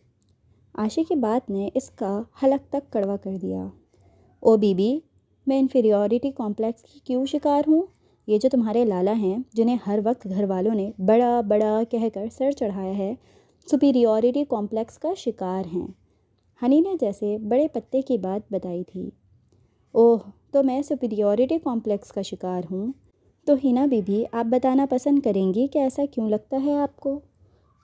آشی کی بات نے اس کا حلق تک کڑوا کر دیا۔ او بی بی، میں انفیریورٹی کمپلیکس کی کیوں شکار ہوں؟ یہ جو تمہارے لالا ہیں جنہیں ہر وقت گھر والوں نے بڑا بڑا کہہ کر سر چڑھایا ہے، سپیریورٹی کمپلیکس کا شکار ہیں۔ ہنی نے جیسے بڑے پتے کی بات بتائی تھی۔ اوہ، تو میں سپیریورٹی کمپلیکس کا شکار ہوں؟ تو ہینا بی بی آپ بتانا پسند کریں گی کہ ایسا کیوں لگتا ہے آپ کو؟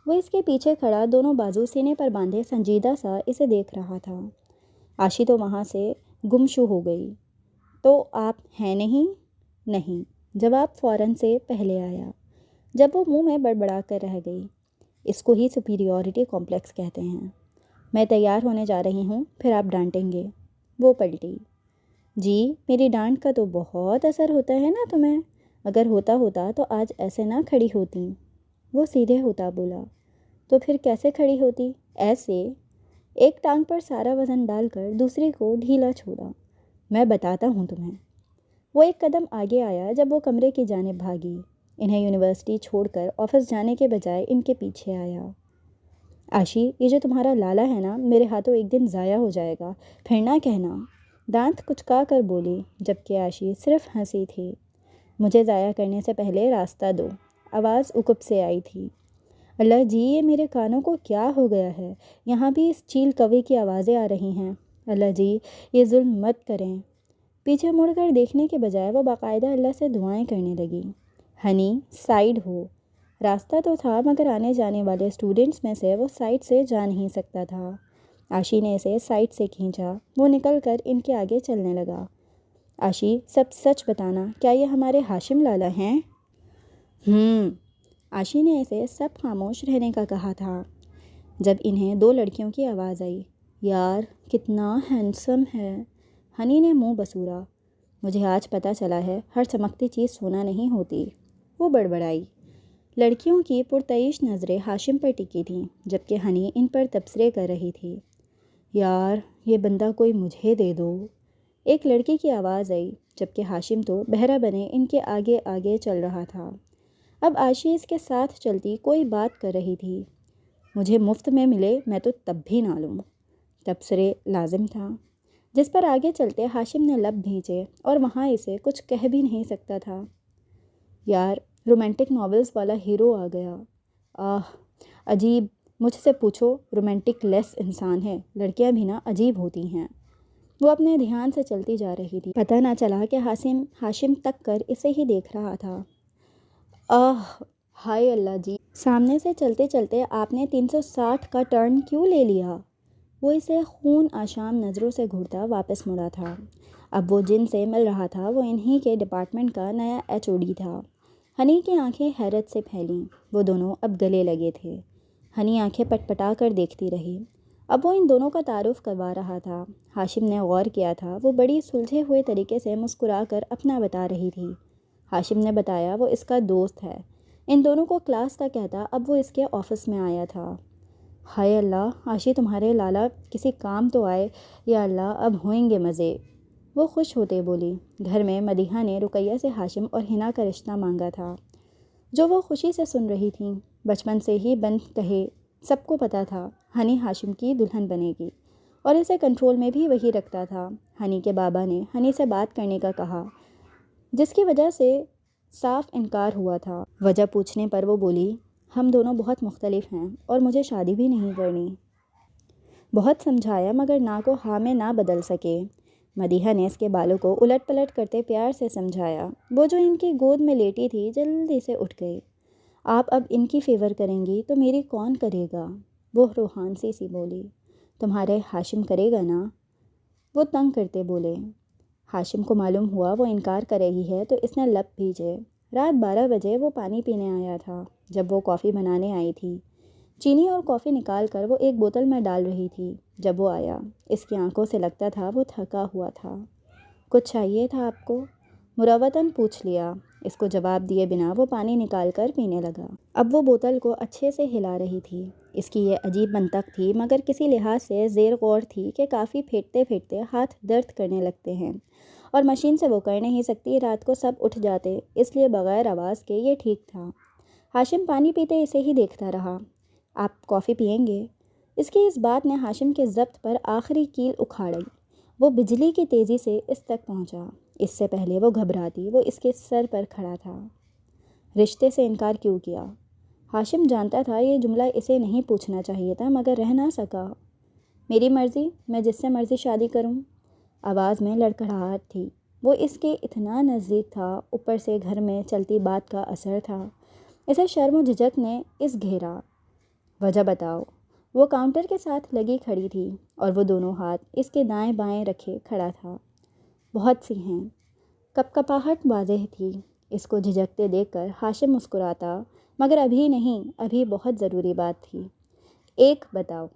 وہ اس کے پیچھے کھڑا دونوں بازو سینے پر باندھے سنجیدہ سا اسے دیکھ رہا تھا۔ آشی تو وہاں سے گمشو ہو گئی۔ تو آپ ہیں نہیں؟ نہیں، جواب فوراً سے پہلے آیا، جب وہ منہ میں بڑبڑا کر رہ گئی۔ اس کو ہی سپیریورٹی کمپلیکس کہتے ہیں۔ میں تیار ہونے جا رہی ہوں، پھر آپ ڈانٹیں گے۔ وہ پلٹی۔ جی میری ڈانٹ کا تو بہت اثر ہوتا ہے نا تمہیں، اگر ہوتا تو آج ایسے نہ کھڑی ہوتی۔ وہ سیدھے ہوتا بولا، تو پھر کیسے کھڑی ہوتی؟ ایسے، ایک ٹانگ پر سارا وزن ڈال کر دوسری کو ڈھیلا چھوڑا۔ میں بتاتا ہوں تمہیں۔ وہ ایک قدم آگے آیا جب وہ کمرے کی جانب بھاگی۔ انہیں یونیورسٹی چھوڑ کر آفس جانے کے بجائے ان کے پیچھے آیا۔ آشی، یہ جو تمہارا لالا ہے نا، میرے ہاتھوں ایک دن ضائع ہو جائے گا، پھر نہ کہنا۔ دانت کچکا کر بولی، جبکہ آشی صرف ہنسی تھی۔ مجھے ضائع کرنے سے پہلے راستہ دو، آواز عقب سے آئی تھی۔ اللہ جی، یہ میرے کانوں کو کیا ہو گیا ہے؟ یہاں بھی اس چیل کوے کی آوازیں آ رہی ہیں۔ اللہ جی، یہ ظلم مت کریں۔ پیچھے مڑ کر دیکھنے کے بجائے وہ باقاعدہ اللہ سے دعائیں کرنے لگی۔ ہنی، سائیڈ ہو۔ راستہ تو تھا مگر آنے جانے والے اسٹوڈنٹس میں سے وہ سائیڈ سے جا نہیں سکتا تھا۔ آشی نے اسے سائیڈ سے کھینچا۔ وہ نکل کر ان کے آگے چلنے لگا۔ آشی، سب سچ بتانا، کیا یہ ہمارے ہاشم لالا ہیں؟ آشی نے اسے سب خاموش رہنے کا کہا تھا۔ جب انہیں 2 لڑکیوں کی آواز آئی، یار کتنا ہینڈسم ہے۔ ہنی نے منہ بسورا۔ مجھے آج پتہ چلا ہے ہر چمکتی چیز سونا نہیں ہوتی۔ وہ بڑبڑائی۔ لڑکیوں کی پرتعیش نظریں ہاشم پر ٹکی تھیں، جبکہ ہنی ان پر تبصرے کر رہی تھی۔ یار یہ بندہ کوئی مجھے دے دو، ایک لڑکی کی آواز آئی، جبکہ ہاشم تو بہرا بنے ان کے آگے آگے چل رہا تھا۔ اب آشی اس کے ساتھ چلتی کوئی بات کر رہی تھی۔ مجھے مفت میں ملے میں تو تب بھی نہ لوں۔ تبصرے لازم تھا، جس پر آگے چلتے ہاشم نے لب بھینچے اور وہاں اسے کچھ کہہ بھی نہیں سکتا تھا۔ یار رومانٹک ناولز والا ہیرو آ گیا۔ عجیب، مجھ سے پوچھو رومانٹک لیس انسان ہے، لڑکیاں بھی نہ عجیب ہوتی ہیں۔ وہ اپنے دھیان سے چلتی جا رہی تھی، پتہ نہ چلا کہ ہاشم تک کر اسے ہی دیکھ رہا تھا۔ ہائے اللہ جی، سامنے سے چلتے چلتے آپ نے 360 کا ٹرن کیوں لے لیا؟ وہ اسے خون آشام نظروں سے گھورتا واپس مڑا تھا۔ اب وہ جن سے مل رہا تھا وہ انہی کے ڈپارٹمنٹ کا نیا HOD تھا۔ ہنی کی آنکھیں حیرت سے پھیلیں۔ وہ دونوں اب گلے لگے تھے۔ ہنی آنکھیں پٹ پٹا کر دیکھتی رہی۔ اب وہ ان دونوں کا تعارف کروا رہا تھا۔ ہاشم نے غور کیا تھا، وہ بڑی سلجھے ہوئے طریقے سے مسکرا کر اپنا بتا رہی تھی۔ ہاشم نے بتایا وہ اس کا دوست ہے، ان دونوں کو کلاس کا کہتا اب وہ اس کے آفس میں آیا تھا۔ ہائے اللہ، آشی تمہارے لالا کسی کام تو آئے، یا اللہ اب ہوئیں گے مزے۔ وہ خوش ہوتے بولی۔ گھر میں مدیحہ نے رقیہ سے ہاشم اور ہنا کا رشتہ مانگا تھا، جو وہ خوشی سے سن رہی تھیں۔ بچپن سے ہی بند کہے سب کو پتہ تھا ہنی ہاشم کی دلہن بنے گی، اور اسے کنٹرول میں بھی وہی رکھتا تھا۔ ہنی کے بابا نے ہنی سے بات کرنے کا کہا، جس کی وجہ سے صاف انکار ہوا تھا۔ وجہ پوچھنے پر وہ بولی، ہم دونوں بہت مختلف ہیں اور مجھے شادی بھی نہیں کرنی۔ بہت سمجھایا مگر نا کو ہاں میں نہ بدل سکے۔ مدیحہ نے اس کے بالوں کو الٹ پلٹ کرتے پیار سے سمجھایا۔ وہ جو ان کی گود میں لیٹی تھی جلدی سے اٹھ گئی۔ آپ اب ان کی فیور کریں گی تو میری کون کرے گا؟ وہ روحان سی بولی۔ تمہارے ہاشم کرے گا نا؟ وہ تنگ کرتے بولے۔ ہاشم کو معلوم ہوا وہ انکار کر رہی ہے تو اس نے لب بھیجے۔ رات 12 بجے وہ پانی پینے آیا تھا۔ جب وہ کافی بنانے آئی تھی، چینی اور کافی نکال کر وہ ایک بوتل میں ڈال رہی تھی۔ جب وہ آیا، اس کی آنکھوں سے لگتا تھا وہ تھکا ہوا تھا۔ کچھ چاہیے تھا آپ کو؟ مروتاً پوچھ لیا۔ اس کو جواب دیے بنا وہ پانی نکال کر پینے لگا۔ اب وہ بوتل کو اچھے سے ہلا رہی تھی۔ اس کی یہ عجیب منطق تھی مگر کسی لحاظ سے زیر غور تھی کہ کافی پھینٹتے پھینٹتے ہاتھ درد کرنے لگتے ہیں اور مشین سے وہ کر نہیں سکتی۔ رات کو سب اٹھ جاتے، اس لیے بغیر آواز کے یہ ٹھیک تھا۔ ہاشم پانی پیتے اسے ہی دیکھتا رہا۔ آپ کافی پئیں گے؟ اس کی اس بات نے ہاشم کے ضبط پر آخری کیل اکھاڑی۔ وہ بجلی کی تیزی سے اس تک پہنچا۔ اس سے پہلے وہ گھبراتی وہ اس کے سر پر کھڑا تھا۔ رشتے سے انکار کیوں کیا؟ ہاشم جانتا تھا یہ جملہ اسے نہیں پوچھنا چاہیے تھا مگر رہ نہ سکا۔ میری مرضی، میں جس سے مرضی شادی کروں۔ آواز میں لڑکھڑاہٹ تھی۔ وہ اس کے اتنا نزدیک تھا، اوپر سے گھر میں چلتی بات کا اثر تھا۔ اسے شرم و جھجک نے اس گھیرا۔ وجہ بتاؤ۔ وہ کاؤنٹر کے ساتھ لگی کھڑی تھی اور وہ دونوں ہاتھ اس کے دائیں بائیں رکھے کھڑا تھا۔ بہت سی ہیں۔ کپکپاہٹ واضح تھی۔ اس کو جھجکتے دیکھ کر ہاشم مسکراتا، مگر ابھی نہیں، ابھی بہت ضروری بات تھی۔ ایک بتاؤ۔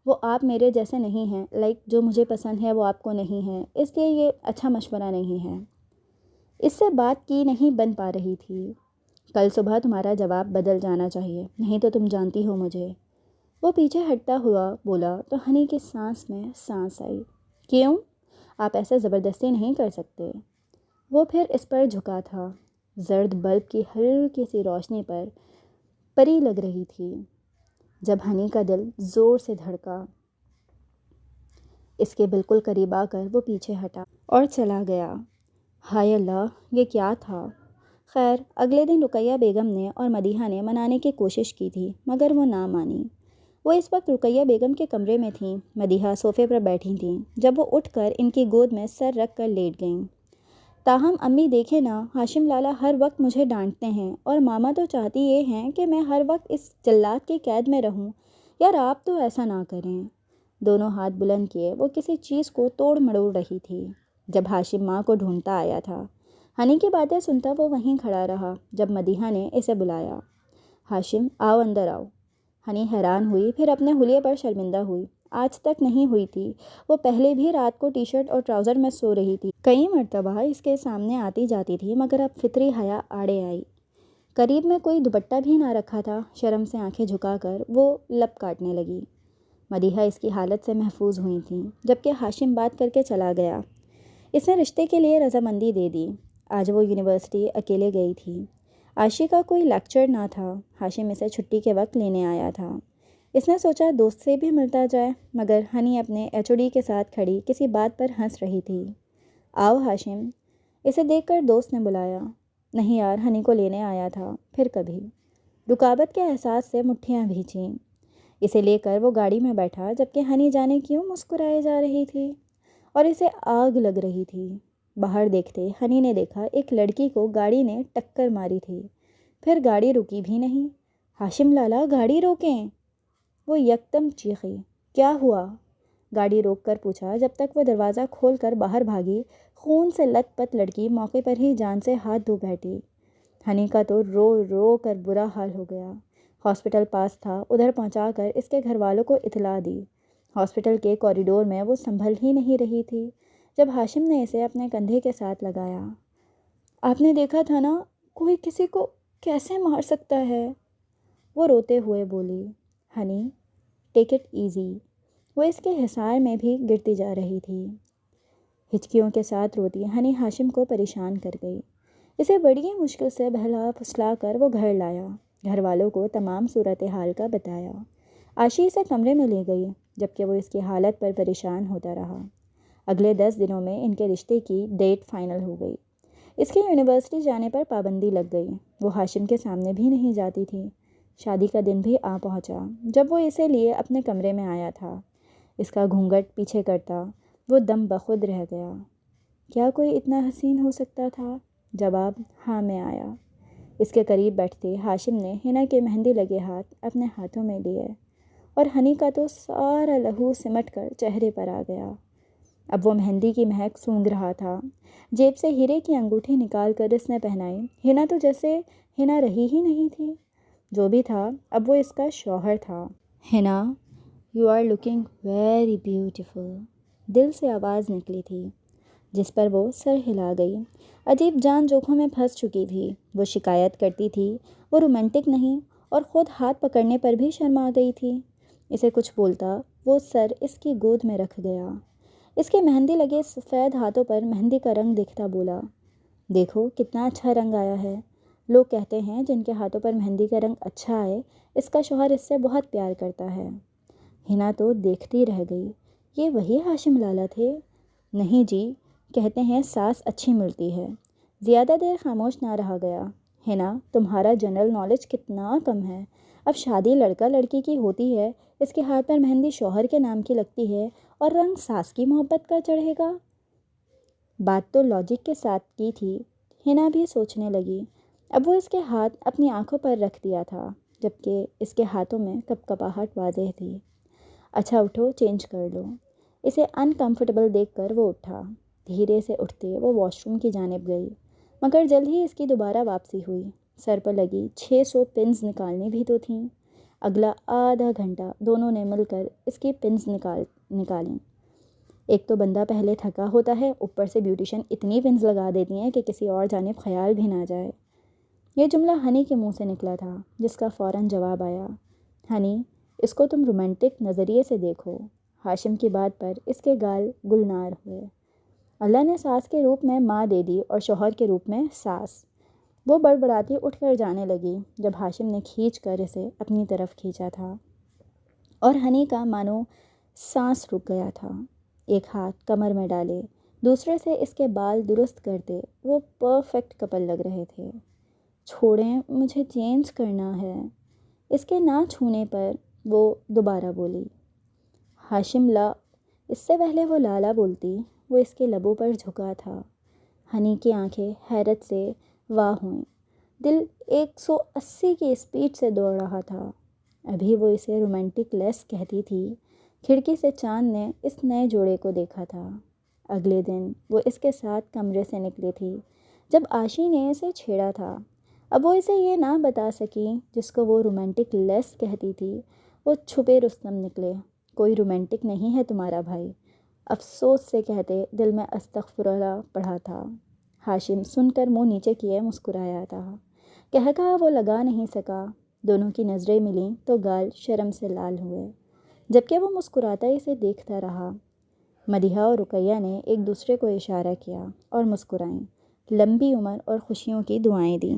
وہ آپ میرے جیسے نہیں ہیں، جو مجھے پسند ہے وہ آپ کو نہیں ہے، اس لیے یہ اچھا مشورہ نہیں ہے۔ اس سے بات کی نہیں بن پا رہی تھی۔ کل صبح تمہارا جواب بدل جانا چاہیے، نہیں تو تم جانتی ہو مجھے۔ وہ پیچھے ہٹتا ہوا بولا تو ہنی کی سانس میں سانس آئی۔ کیوں؟ آپ ایسے زبردستی نہیں کر سکتے۔ وہ پھر اس پر جھکا تھا۔ زرد بلب کی ہلکی سی روشنی پر پری لگ رہی تھی۔ جب ہنی کا دل زور سے دھڑکا، اس کے بالکل قریب آ کر وہ پیچھے ہٹا اور چلا گیا۔ ہائے اللہ، یہ کیا تھا؟ خیر، اگلے دن رقیہ بیگم نے اور مدیحہ نے منانے کی کوشش کی تھی مگر وہ نہ مانی۔ وہ اس وقت رقیہ بیگم کے کمرے میں تھیں، مدیحہ صوفے پر بیٹھی تھیں۔ جب وہ اٹھ کر ان کی گود میں سر رکھ کر لیٹ گئیں۔ تاہم امی دیکھے نا، ہاشم لالا ہر وقت مجھے ڈانٹتے ہیں اور ماما تو چاہتی یہ ہیں کہ میں ہر وقت اس جلاد کی قید میں رہوں۔ یار آپ تو ایسا نہ کریں۔ دونوں ہاتھ بلند کیے وہ کسی چیز کو توڑ مڑوڑ رہی تھی۔ جب ہاشم ماں کو ڈھونڈتا آیا تھا، ہنی کی باتیں سنتا وہ وہیں کھڑا رہا۔ جب مدیحہ نے اسے بلایا، ہاشم آؤ، اندر آؤ۔ ہنی حیران ہوئی، پھر اپنے حلیے پر شرمندہ ہوئی۔ آج تک نہیں ہوئی تھی۔ وہ پہلے بھی رات کو ٹی شرٹ اور ٹراؤزر میں سو رہی تھی۔ کئی مرتبہ اس کے سامنے آتی جاتی تھی مگر اب فطری حیا آڑے آئی۔ قریب میں کوئی دوپٹہ بھی نہ رکھا تھا۔ شرم سے آنکھیں جھکا کر وہ لب کاٹنے لگی۔ مدیحہ اس کی حالت سے محفوظ ہوئی تھیں، جبکہ ہاشم بات کر کے چلا گیا۔ اس نے رشتے کے لیے رضامندی دے دی۔ آج وہ یونیورسٹی اکیلے گئی تھی۔ عائشہ کا کوئی لیکچر نہ تھا۔ ہاشم اسے چھٹی کے وقت لینے آیا تھا۔ اس نے سوچا دوست سے بھی ملتا جائے، مگر ہنی اپنے HOD کے ساتھ کھڑی کسی بات پر ہنس رہی تھی۔ آؤ ہاشم۔ اسے دیکھ کر دوست نے بلایا۔ نہیں یار، ہنی کو لینے آیا تھا، پھر کبھی۔ رکاوٹ کے احساس سے مٹھیاں بھیجیں۔ اسے لے کر وہ گاڑی میں بیٹھا، جبکہ ہنی جانے کیوں مسکرائے جا رہی تھی اور اسے آگ لگ رہی تھی۔ باہر دیکھتے ہنی نے دیکھا ایک لڑکی کو گاڑی نے ٹکر ماری تھی، پھر گاڑی رکی بھی نہیں۔ ہاشم لالا، گاڑی روکیں۔ وہ یکدم چیخی۔ کیا ہوا؟ گاڑی روک کر پوچھا، جب تک وہ دروازہ کھول کر باہر بھاگی۔ خون سے لت پت لڑکی موقع پر ہی جان سے ہاتھ دھو بیٹھی۔ ہنی کا تو رو رو کر برا حال ہو گیا۔ ہاسپٹل پاس تھا، ادھر پہنچا کر اس کے گھر والوں کو اطلاع دی۔ ہاسپٹل کے کوریڈور میں وہ سنبھل ہی نہیں رہی تھی جب ہاشم نے اسے اپنے کندھے کے ساتھ لگایا۔ آپ نے دیکھا تھا نا، کوئی کسی کو کیسے مار سکتا ہے؟ وہ روتے ہوئے بولی۔ Honey, take it easy. وہ اس کے حصار میں بھی گرتی جا رہی تھی۔ ہچکیوں کے ساتھ روتی ہنی ہاشم کو پریشان کر گئی۔ اسے بڑی مشکل سے بہلا پھسلا کر وہ گھر لایا۔ گھر والوں کو تمام صورتحال کا بتایا۔ عائشہ اسے کمرے میں لے گئی، جبکہ وہ اس کی حالت پر پریشان ہوتا رہا۔ اگلے 10 دنوں میں ان کے رشتے کی ڈیٹ فائنل ہو گئی۔ اس کے یونیورسٹی جانے پر پابندی لگ گئی۔ وہ ہاشم کے سامنے بھی نہیں جاتی تھی۔ شادی کا دن بھی آ پہنچا۔ جب وہ اسے لیے اپنے کمرے میں آیا تھا، اس کا گھونگھٹ پیچھے کرتا وہ دم بخود رہ گیا۔ کیا کوئی اتنا حسین ہو سکتا تھا؟ جواب ہاں میں آیا۔ اس کے قریب بیٹھتے ہاشم نے حنا کے مہندی لگے ہاتھ اپنے ہاتھوں میں لیے اور ہنی کا تو سارا لہو سمٹ کر چہرے پر آ گیا۔ اب وہ مہندی کی مہک سونگھ رہا تھا۔ جیب سے ہیرے کی انگوٹھی نکال کر اس نے پہنائی۔ حنا تو جیسے حنا رہی ہی نہیں تھی۔ جو بھی تھا اب وہ اس کا شوہر تھا۔ Hina you are looking very beautiful, دل سے آواز نکلی تھی، جس پر وہ سر ہلا گئی۔ عجیب جان جوکھوں میں پھنس چکی تھی۔ وہ شکایت کرتی تھی وہ رومانٹک نہیں، اور خود ہاتھ پکڑنے پر بھی شرما گئی تھی۔ اسے کچھ بولتا وہ سر اس کی گود میں رکھ گیا۔ اس کے مہندی لگے سفید ہاتھوں پر مہندی کا رنگ دکھتا بولا، دیکھو کتنا اچھا رنگ آیا ہے۔ لوگ کہتے ہیں جن کے ہاتھوں پر مہندی کا رنگ اچھا آئے اس کا شوہر اس سے بہت پیار کرتا ہے۔ حنا تو دیکھتی رہ گئی۔ یہ وہی ہاشم لالا تھے؟ نہیں جی، کہتے ہیں ساس اچھی ملتی ہے۔ زیادہ دیر خاموش نہ رہا گیا۔ حنا تمہارا جنرل نالج کتنا کم ہے۔ اب شادی لڑکا لڑکی کی ہوتی ہے، اس کے ہاتھ پر مہندی شوہر کے نام کی لگتی ہے اور رنگ ساس کی محبت کا چڑھے گا۔ بات تو لاجک کے ساتھ کی تھی۔ حنا بھی سوچنے لگی۔ اب وہ اس کے ہاتھ اپنی آنکھوں پر رکھ دیا تھا، جبکہ اس کے ہاتھوں میں کپکپاہٹ واضح تھی۔ اچھا اٹھو، چینج کر لو۔ اسے انکمفرٹیبل دیکھ کر وہ اٹھا۔ دھیرے سے اٹھتے وہ واش روم کی جانب گئی، مگر جلد ہی اس کی دوبارہ واپسی ہوئی۔ سر پر لگی 600 پنز نکالنی بھی تو تھیں۔ اگلا آدھا گھنٹہ دونوں نے مل کر اس کی پنز نکالیں۔ ایک تو بندہ پہلے تھکا ہوتا ہے، اوپر سے بیوٹیشن اتنی پنز لگا دیتی ہیں کہ کسی اور جانب خیال بھی نہ جائے۔ یہ جملہ ہنی کے منہ سے نکلا تھا، جس کا فوراً جواب آیا، ہنی اس کو تم رومانٹک نظریے سے دیکھو۔ ہاشم کی بات پر اس کے گال گلنار ہوئے۔ اللہ نے ساس کے روپ میں ماں دے دی اور شوہر کے روپ میں ساس۔ وہ بڑبڑاتی اٹھ کر جانے لگی جب ہاشم نے کھینچ کر اسے اپنی طرف کھینچا تھا، اور ہنی کا مانو سانس رک گیا تھا۔ ایک ہاتھ کمر میں ڈالے، دوسرے سے اس کے بال درست کرتے وہ پرفیکٹ کپل لگ رہے تھے۔ چھوڑیں، مجھے چینج کرنا ہے۔ اس کے نہ چھونے پر وہ دوبارہ بولی۔ ہاشم لا، اس سے پہلے وہ لالا بولتی وہ اس کے لبوں پر جھکا تھا۔ ہنی کی آنکھیں حیرت سے واہ ہوئیں۔ دل 180 کی اسپیڈ سے دوڑ رہا تھا۔ ابھی وہ اسے رومانٹک لیس کہتی تھی۔ کھڑکی سے چاند نے اس نئے جوڑے کو دیکھا تھا۔ اگلے دن وہ اس کے ساتھ کمرے سے نکلی تھی جب عاشی نے اسے چھیڑا تھا۔ اب وہ اسے یہ نہ بتا سکی جس کو وہ رومانٹک لیس کہتی تھی۔ وہ چھپے رستم نکلے۔ کوئی رومانٹک نہیں ہے تمہارا بھائی، افسوس سے کہتے دل میں استغفراللہ پڑھا تھا۔ ہاشم سن کر منہ نیچے کیے مسکرایا تھا۔ کہا وہ لگا نہیں سکا۔ دونوں کی نظریں ملیں تو گال شرم سے لال ہوئے، جبکہ وہ مسکراتا اسے دیکھتا رہا۔ مدیحہ اور رقیہ نے ایک دوسرے کو اشارہ کیا اور مسکرائیں، لمبی عمر اور خوشیوں کی دعائیں دیں۔